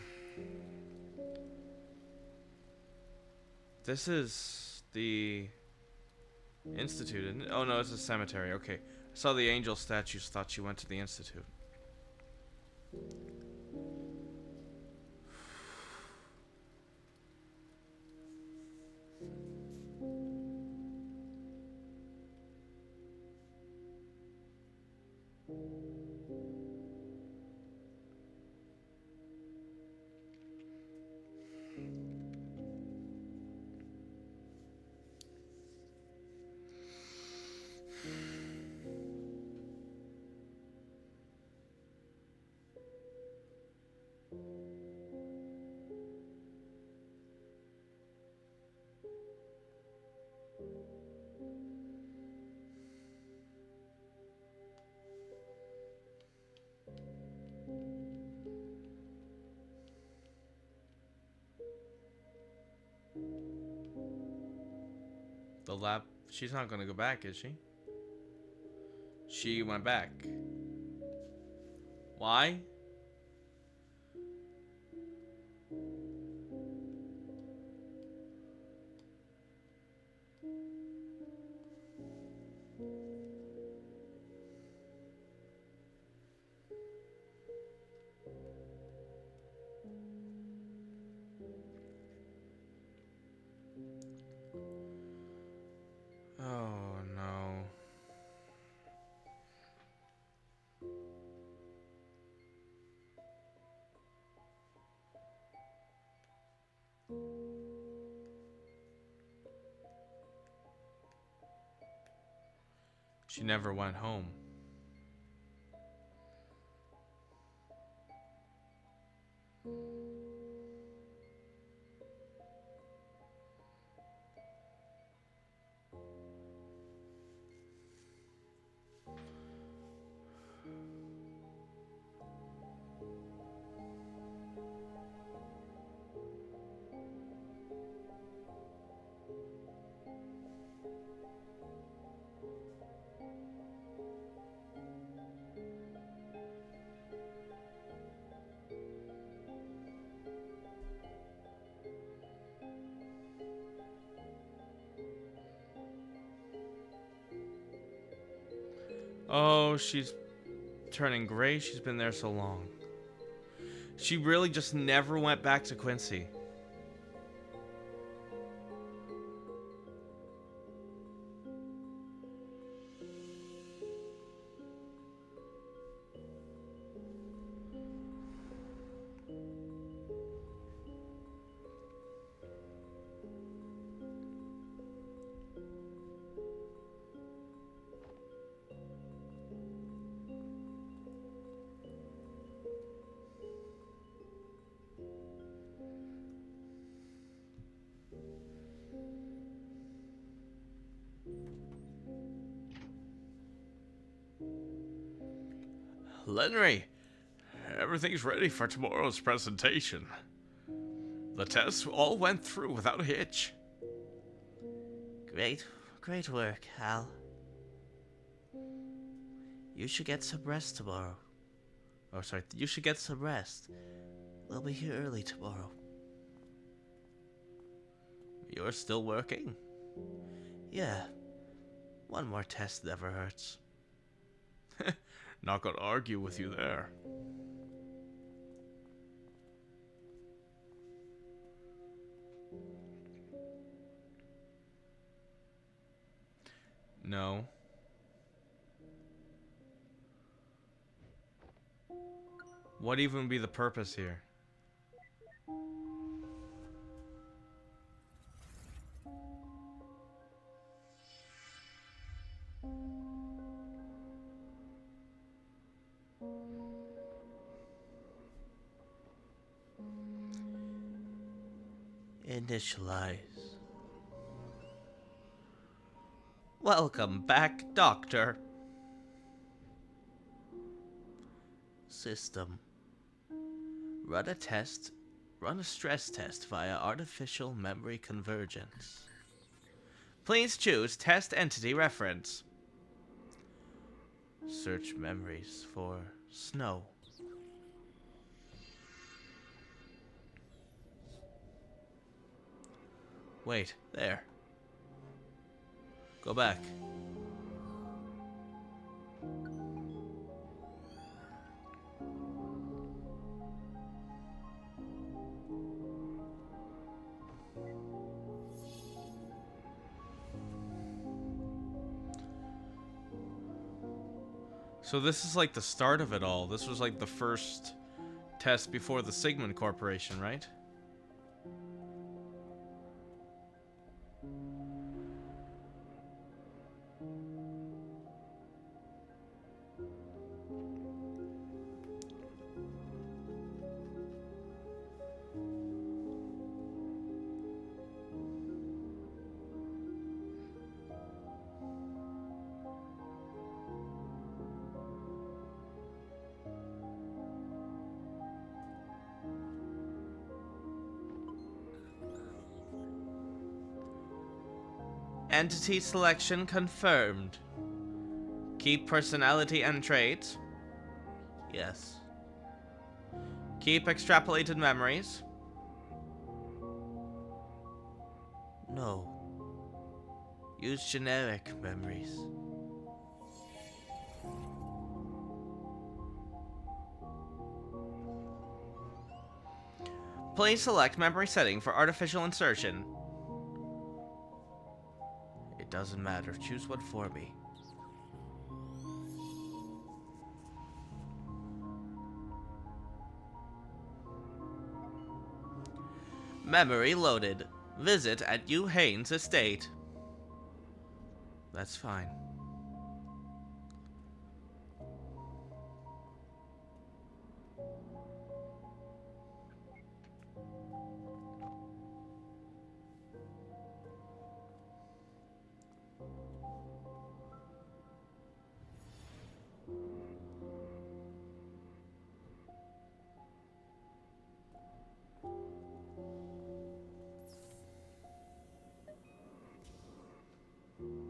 This is the Institute, isn't it? Oh no, it's a cemetery. Okay. I saw the angel statues, thought you went to the Institute. The lab. She's not gonna go back, is she? She went back. Why? Oh no. She never went home. Oh, she's turning gray. She's been there so long. She really just never went back to Quincy. Lenry, everything's ready for tomorrow's presentation. The tests all went through without a hitch. Great work, Hal. You should get some rest tomorrow. Oh, sorry, you should get some rest. We'll be here early tomorrow. You're still working? Yeah, one more test never hurts. Not gonna argue with you there. No. What even be the purpose here? Initialize. Welcome back, Doctor. System. Run a test. Run a stress test via artificial memory convergence. Please choose test entity reference. Search memories for snow. Wait, there. Go back. So this is like the start of it all. This was like the first test before the Sigmund Corporation, right? Entity selection confirmed. Keep personality and traits. Yes. Keep extrapolated memories. No. Use generic memories. Please select memory setting for artificial insertion. It doesn't matter. Choose one for me. Memory loaded. Visit at U. Haynes Estate. That's fine.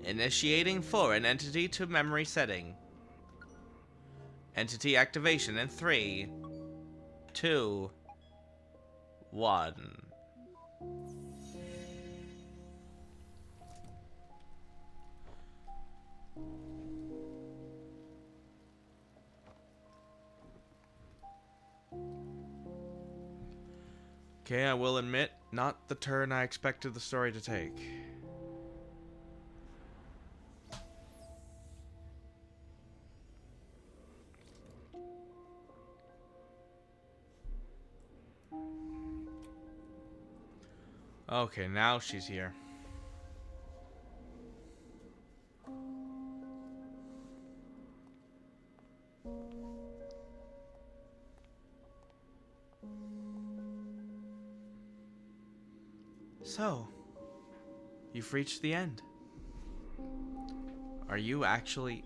Initiating foreign entity to memory setting. Entity activation in 3, 2, 1. Okay, I will admit, not the turn I expected the story to take. Okay, now she's here. So, you've reached the end. Are you actually...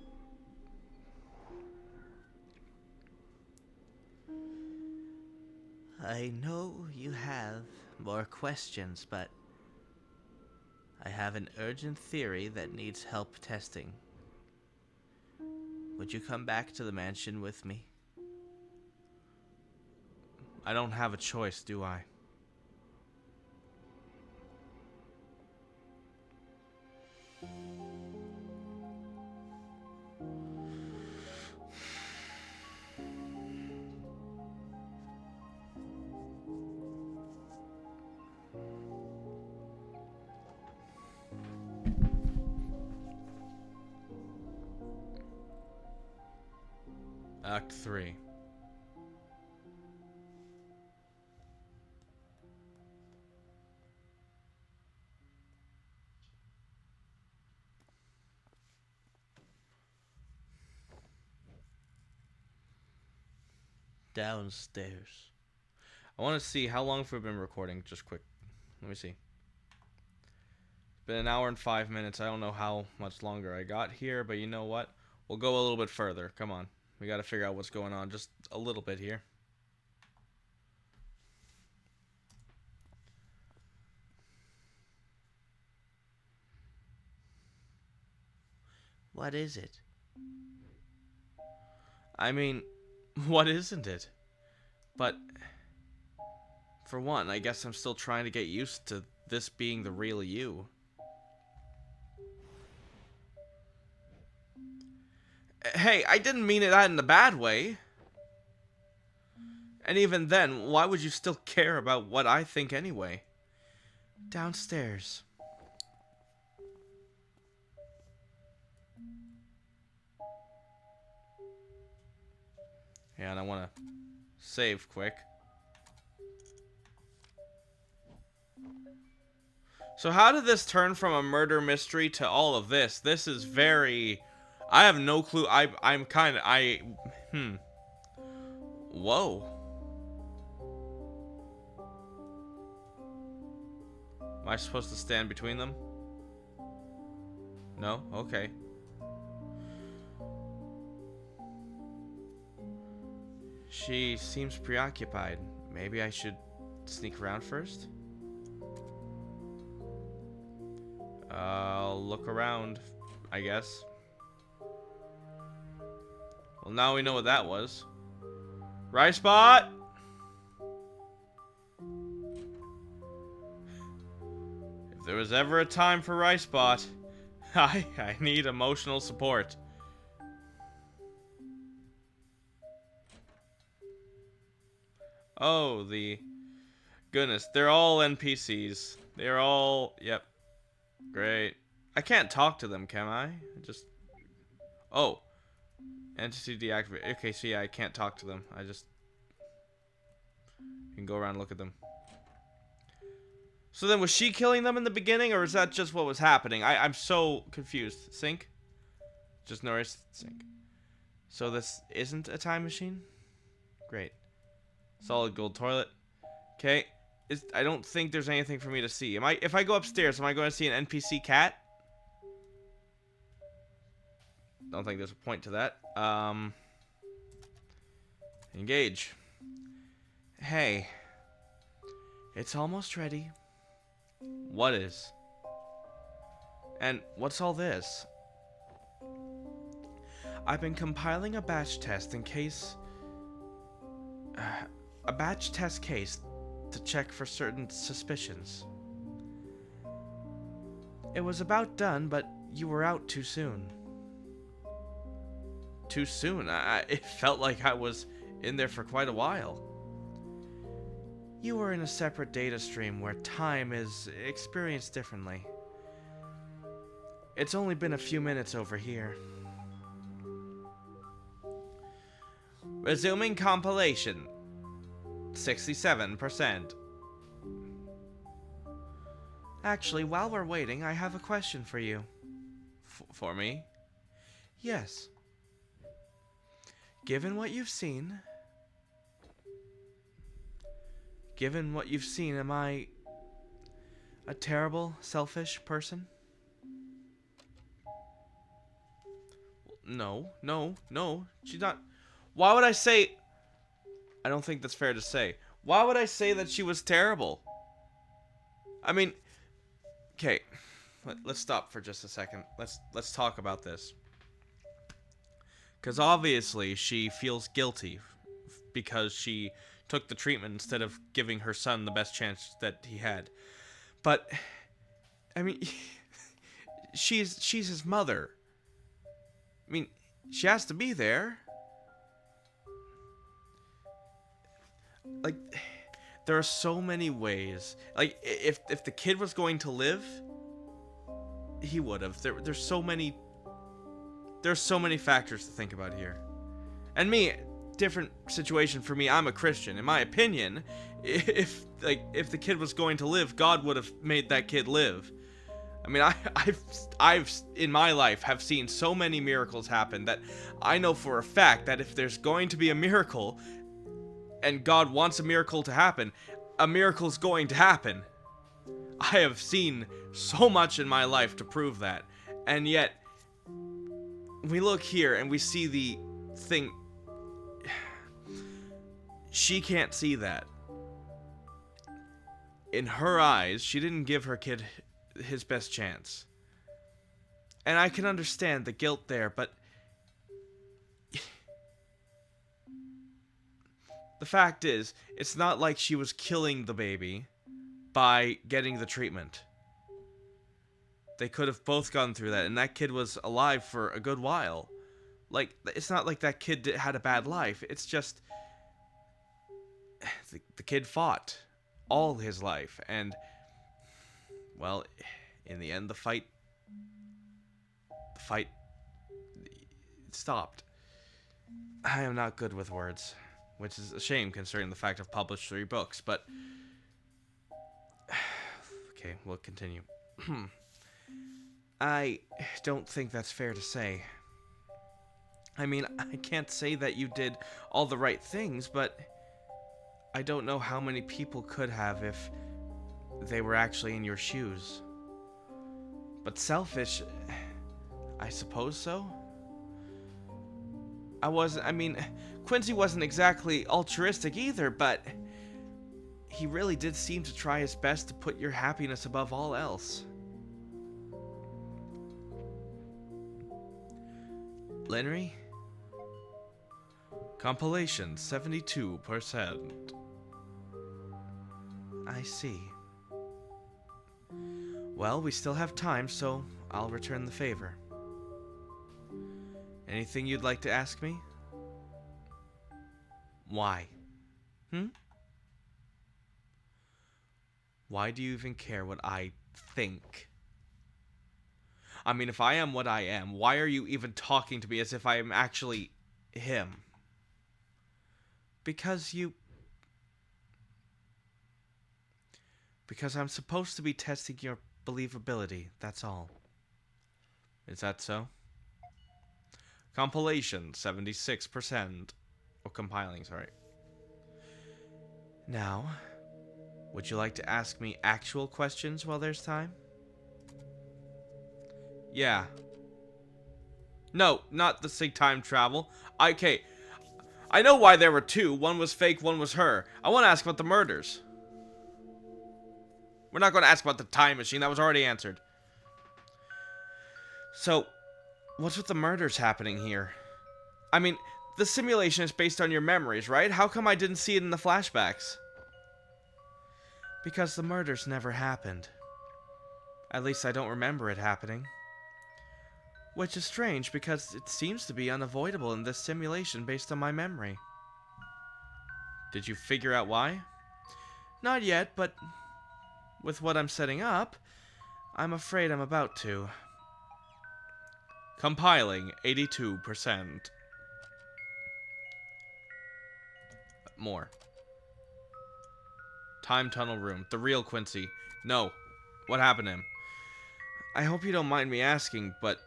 I know you have more questions, but I have an urgent theory that needs help testing. Would you come back to the mansion with me? I don't have a choice, do I? Act 3. Downstairs. I want to see how long have we been recording, just quick. Let me see. It's been an hour and 5 minutes. I don't know how much longer I got here, but you know what? We'll go a little bit further. Come on. We got to figure out what's going on just a little bit here. What is it? I mean, what isn't it? But, for one, I guess I'm still trying to get used to this being the real you. Hey, I didn't mean it that in a bad way. And even then, why would you still care about what I think anyway? Downstairs. Yeah, and I want to save quick. So how did this turn from a murder mystery to all of this? This is very... I have no clue. I'm kind of... Whoa. Am I supposed to stand between them? No? Okay. She seems preoccupied. Maybe I should sneak around first? I'll look around, I guess. Well, now we know what that was. Right spot! If there was ever a time for right spot, I need emotional support. Oh, the goodness. They're all NPCs. They're all... Yep. Great. I can't talk to them, can I? Just... Oh. Entity deactivate. Okay, so yeah, I can't talk to them. I just... You can go around and look at them. So then, was she killing them in the beginning, or is that just what was happening? I'm so confused. Sink? Just noticed. Sink. So this isn't a time machine? Great. Solid gold toilet. Okay. I don't think there's anything for me to see. If I go upstairs, am I going to see an NPC cat? Don't think there's a point to that. Engage. Hey. It's almost ready. What is? And what's all this? I've been compiling a batch test in case... a batch test case to check for certain suspicions. It was about done, but you were out too soon. Too soon? It felt like I was in there for quite a while. You were in a separate data stream where time is experienced differently. It's only been a few minutes over here. Resuming compilation. 67%. Actually, while we're waiting, I have a question for you. For me? Yes. Given what you've seen, am I a terrible, selfish person? No. She's not. Why would I say... I don't think that's fair to say. Why would I say that she was terrible? I mean... Okay. Let's stop for just a second. Let's talk about this. Because obviously she feels guilty because she took the treatment instead of giving her son the best chance that he had. But, I mean, she's his mother. I mean, she has to be there. Like, there are so many ways. Like, if the kid was going to live, he would have. There's so many factors to think about here. And me, different situation for me. I'm a Christian. In my opinion, if the kid was going to live, God would have made that kid live. I mean, I've in my life have seen so many miracles happen that I know for a fact that if there's going to be a miracle and God wants a miracle to happen, a miracle's going to happen. I have seen so much in my life to prove that. And yet, we look here and we see the thing. She can't see that. In her eyes, she didn't give her kid his best chance. And I can understand the guilt there, but the fact is, it's not like she was killing the baby by getting the treatment. They could have both gone through that, and that kid was alive for a good while. Like, it's not like that kid had a bad life. It's just the kid fought all his life, and, well, in the end, the fight stopped. I am not good with words, which is a shame considering the fact I've published 3 books, but okay, we'll continue. I don't think that's fair to say. I mean, I can't say that you did all the right things, but I don't know how many people could have if they were actually in your shoes. But selfish, I suppose so? Quincy wasn't exactly altruistic either, but he really did seem to try his best to put your happiness above all else. Lenry? Compilation 72%. I see. Well, we still have time, so I'll return the favor. Anything you'd like to ask me? Why? Why do you even care what I think? I mean, if I am what I am, why are you even talking to me as if I am actually him? Because I'm supposed to be testing your believability, that's all. Is that so? Compilation, 76%. Or compiling, sorry. Now, would you like to ask me actual questions while there's time? Yeah. No, not the sig time travel. Okay, I know why there were 2. One was fake, one was her. I want to ask about the murders. We're not going to ask about the time machine. That was already answered. So, what's with the murders happening here? I mean, the simulation is based on your memories, right? How come I didn't see it in the flashbacks? Because the murders never happened. At least I don't remember it happening. Which is strange, because it seems to be unavoidable in this simulation based on my memory. Did you figure out why? Not yet, but with what I'm setting up, I'm afraid I'm about to. Compiling, 82%. More. Time tunnel room. The real Quincy. No. What happened to him? I hope you don't mind me asking, but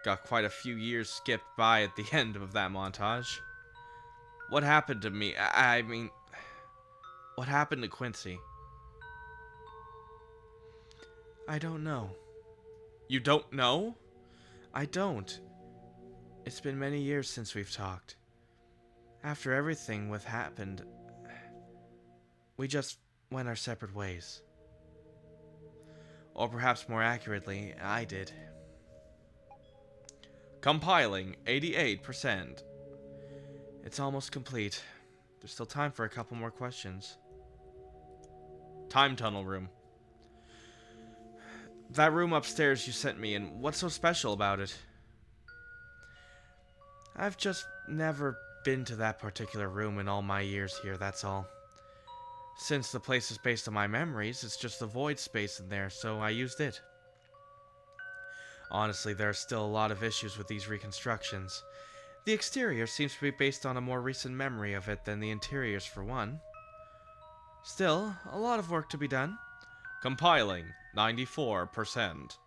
got quite a few years skipped by at the end of that montage. What happened to me? I mean, what happened to Quincy? I don't know. You don't know? I don't. It's been many years since we've talked. After everything what happened, we just went our separate ways. Or perhaps more accurately, I did. Compiling, 88%. It's almost complete. There's still time for a couple more questions. Time tunnel room. That room upstairs you sent me in, what's so special about it? I've just never been to that particular room in all my years here, that's all. Since the place is based on my memories, it's just a void space in there, so I used it. Honestly, there are still a lot of issues with these reconstructions. The exterior seems to be based on a more recent memory of it than the interiors, for one. Still, a lot of work to be done. Compiling, 94%.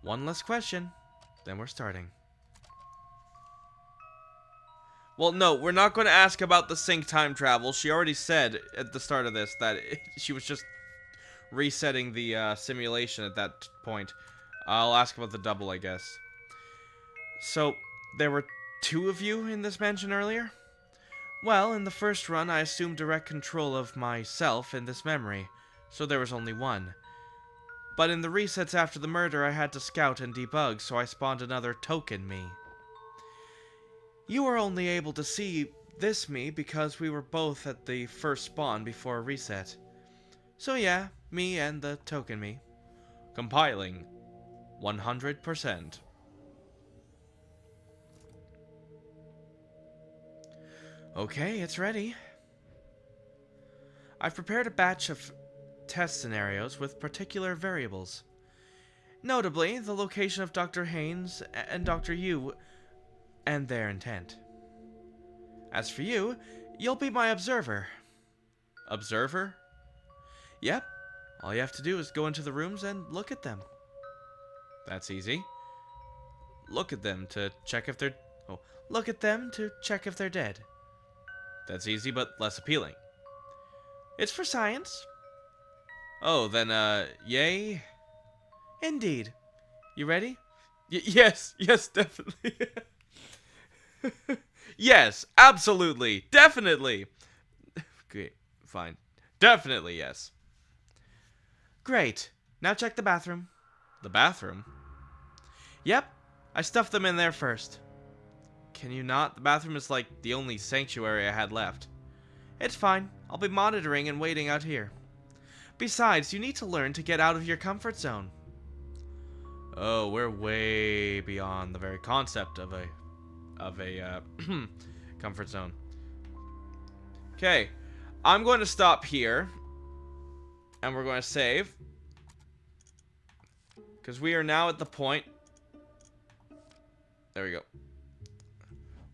One less question, then we're starting. Well, no, we're not going to ask about the sync time travel. She already said at the start of this that she was just resetting the simulation at that point. I'll ask about the double, I guess. So, there were 2 of you in this mansion earlier? Well, in the first run, I assumed direct control of myself in this memory, so there was only 1. But in the resets after the murder, I had to scout and debug, so I spawned another token me. You were only able to see this me because we were both at the first spawn before a reset. So yeah, me and the token me. Compiling 100%. Okay, it's ready. I've prepared a batch of test scenarios with particular variables. Notably, the location of Dr. Haynes and Dr. Yu and their intent. As for you, you'll be my observer. Observer? Yep. All you have to do is go into the rooms and look at them. That's easy. Look at them to check if they're... Oh, look at them to check if they're dead. That's easy, but less appealing. It's for science. Oh, then, yay? Indeed. You ready? Yes, definitely. Yes, absolutely, definitely. Okay, fine. Definitely, yes. Great. Now check the bathroom. The bathroom? Yep, I stuffed them in there first. Can you not? The bathroom is like the only sanctuary I had left. It's fine. I'll be monitoring and waiting out here. Besides, you need to learn to get out of your comfort zone. Oh, we're way beyond the very concept of a comfort zone. Okay, I'm going to stop here, and we're going to save, because we are now at the point. There we go.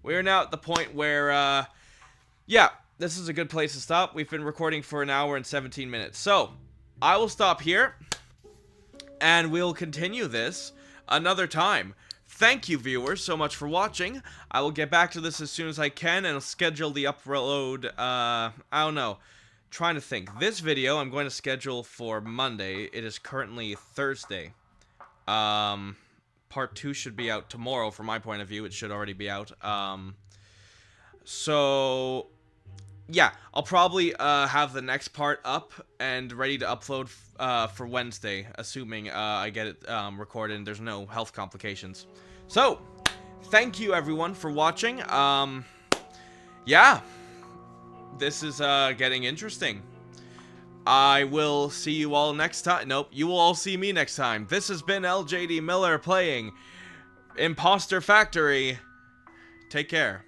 We are now at the point where, yeah, this is a good place to stop. We've been recording for 1 hour and 17 minutes. So, I will stop here, and we'll continue this another time. Thank you, viewers, so much for watching. I will get back to this as soon as I can, and I'll schedule the upload, I don't know. Trying to think. This video I'm going to schedule for Monday. It is currently Thursday. Part 2 should be out tomorrow from my point of view. It should already be out. So, yeah, I'll probably have the next part up and ready to upload for Wednesday, assuming I get it recorded and there's no health complications. So, thank you everyone for watching. Yeah, this is getting interesting. I will see you all next time. Nope, you will all see me next time. This has been L.J.D. Miller playing Imposter Factory. Take care.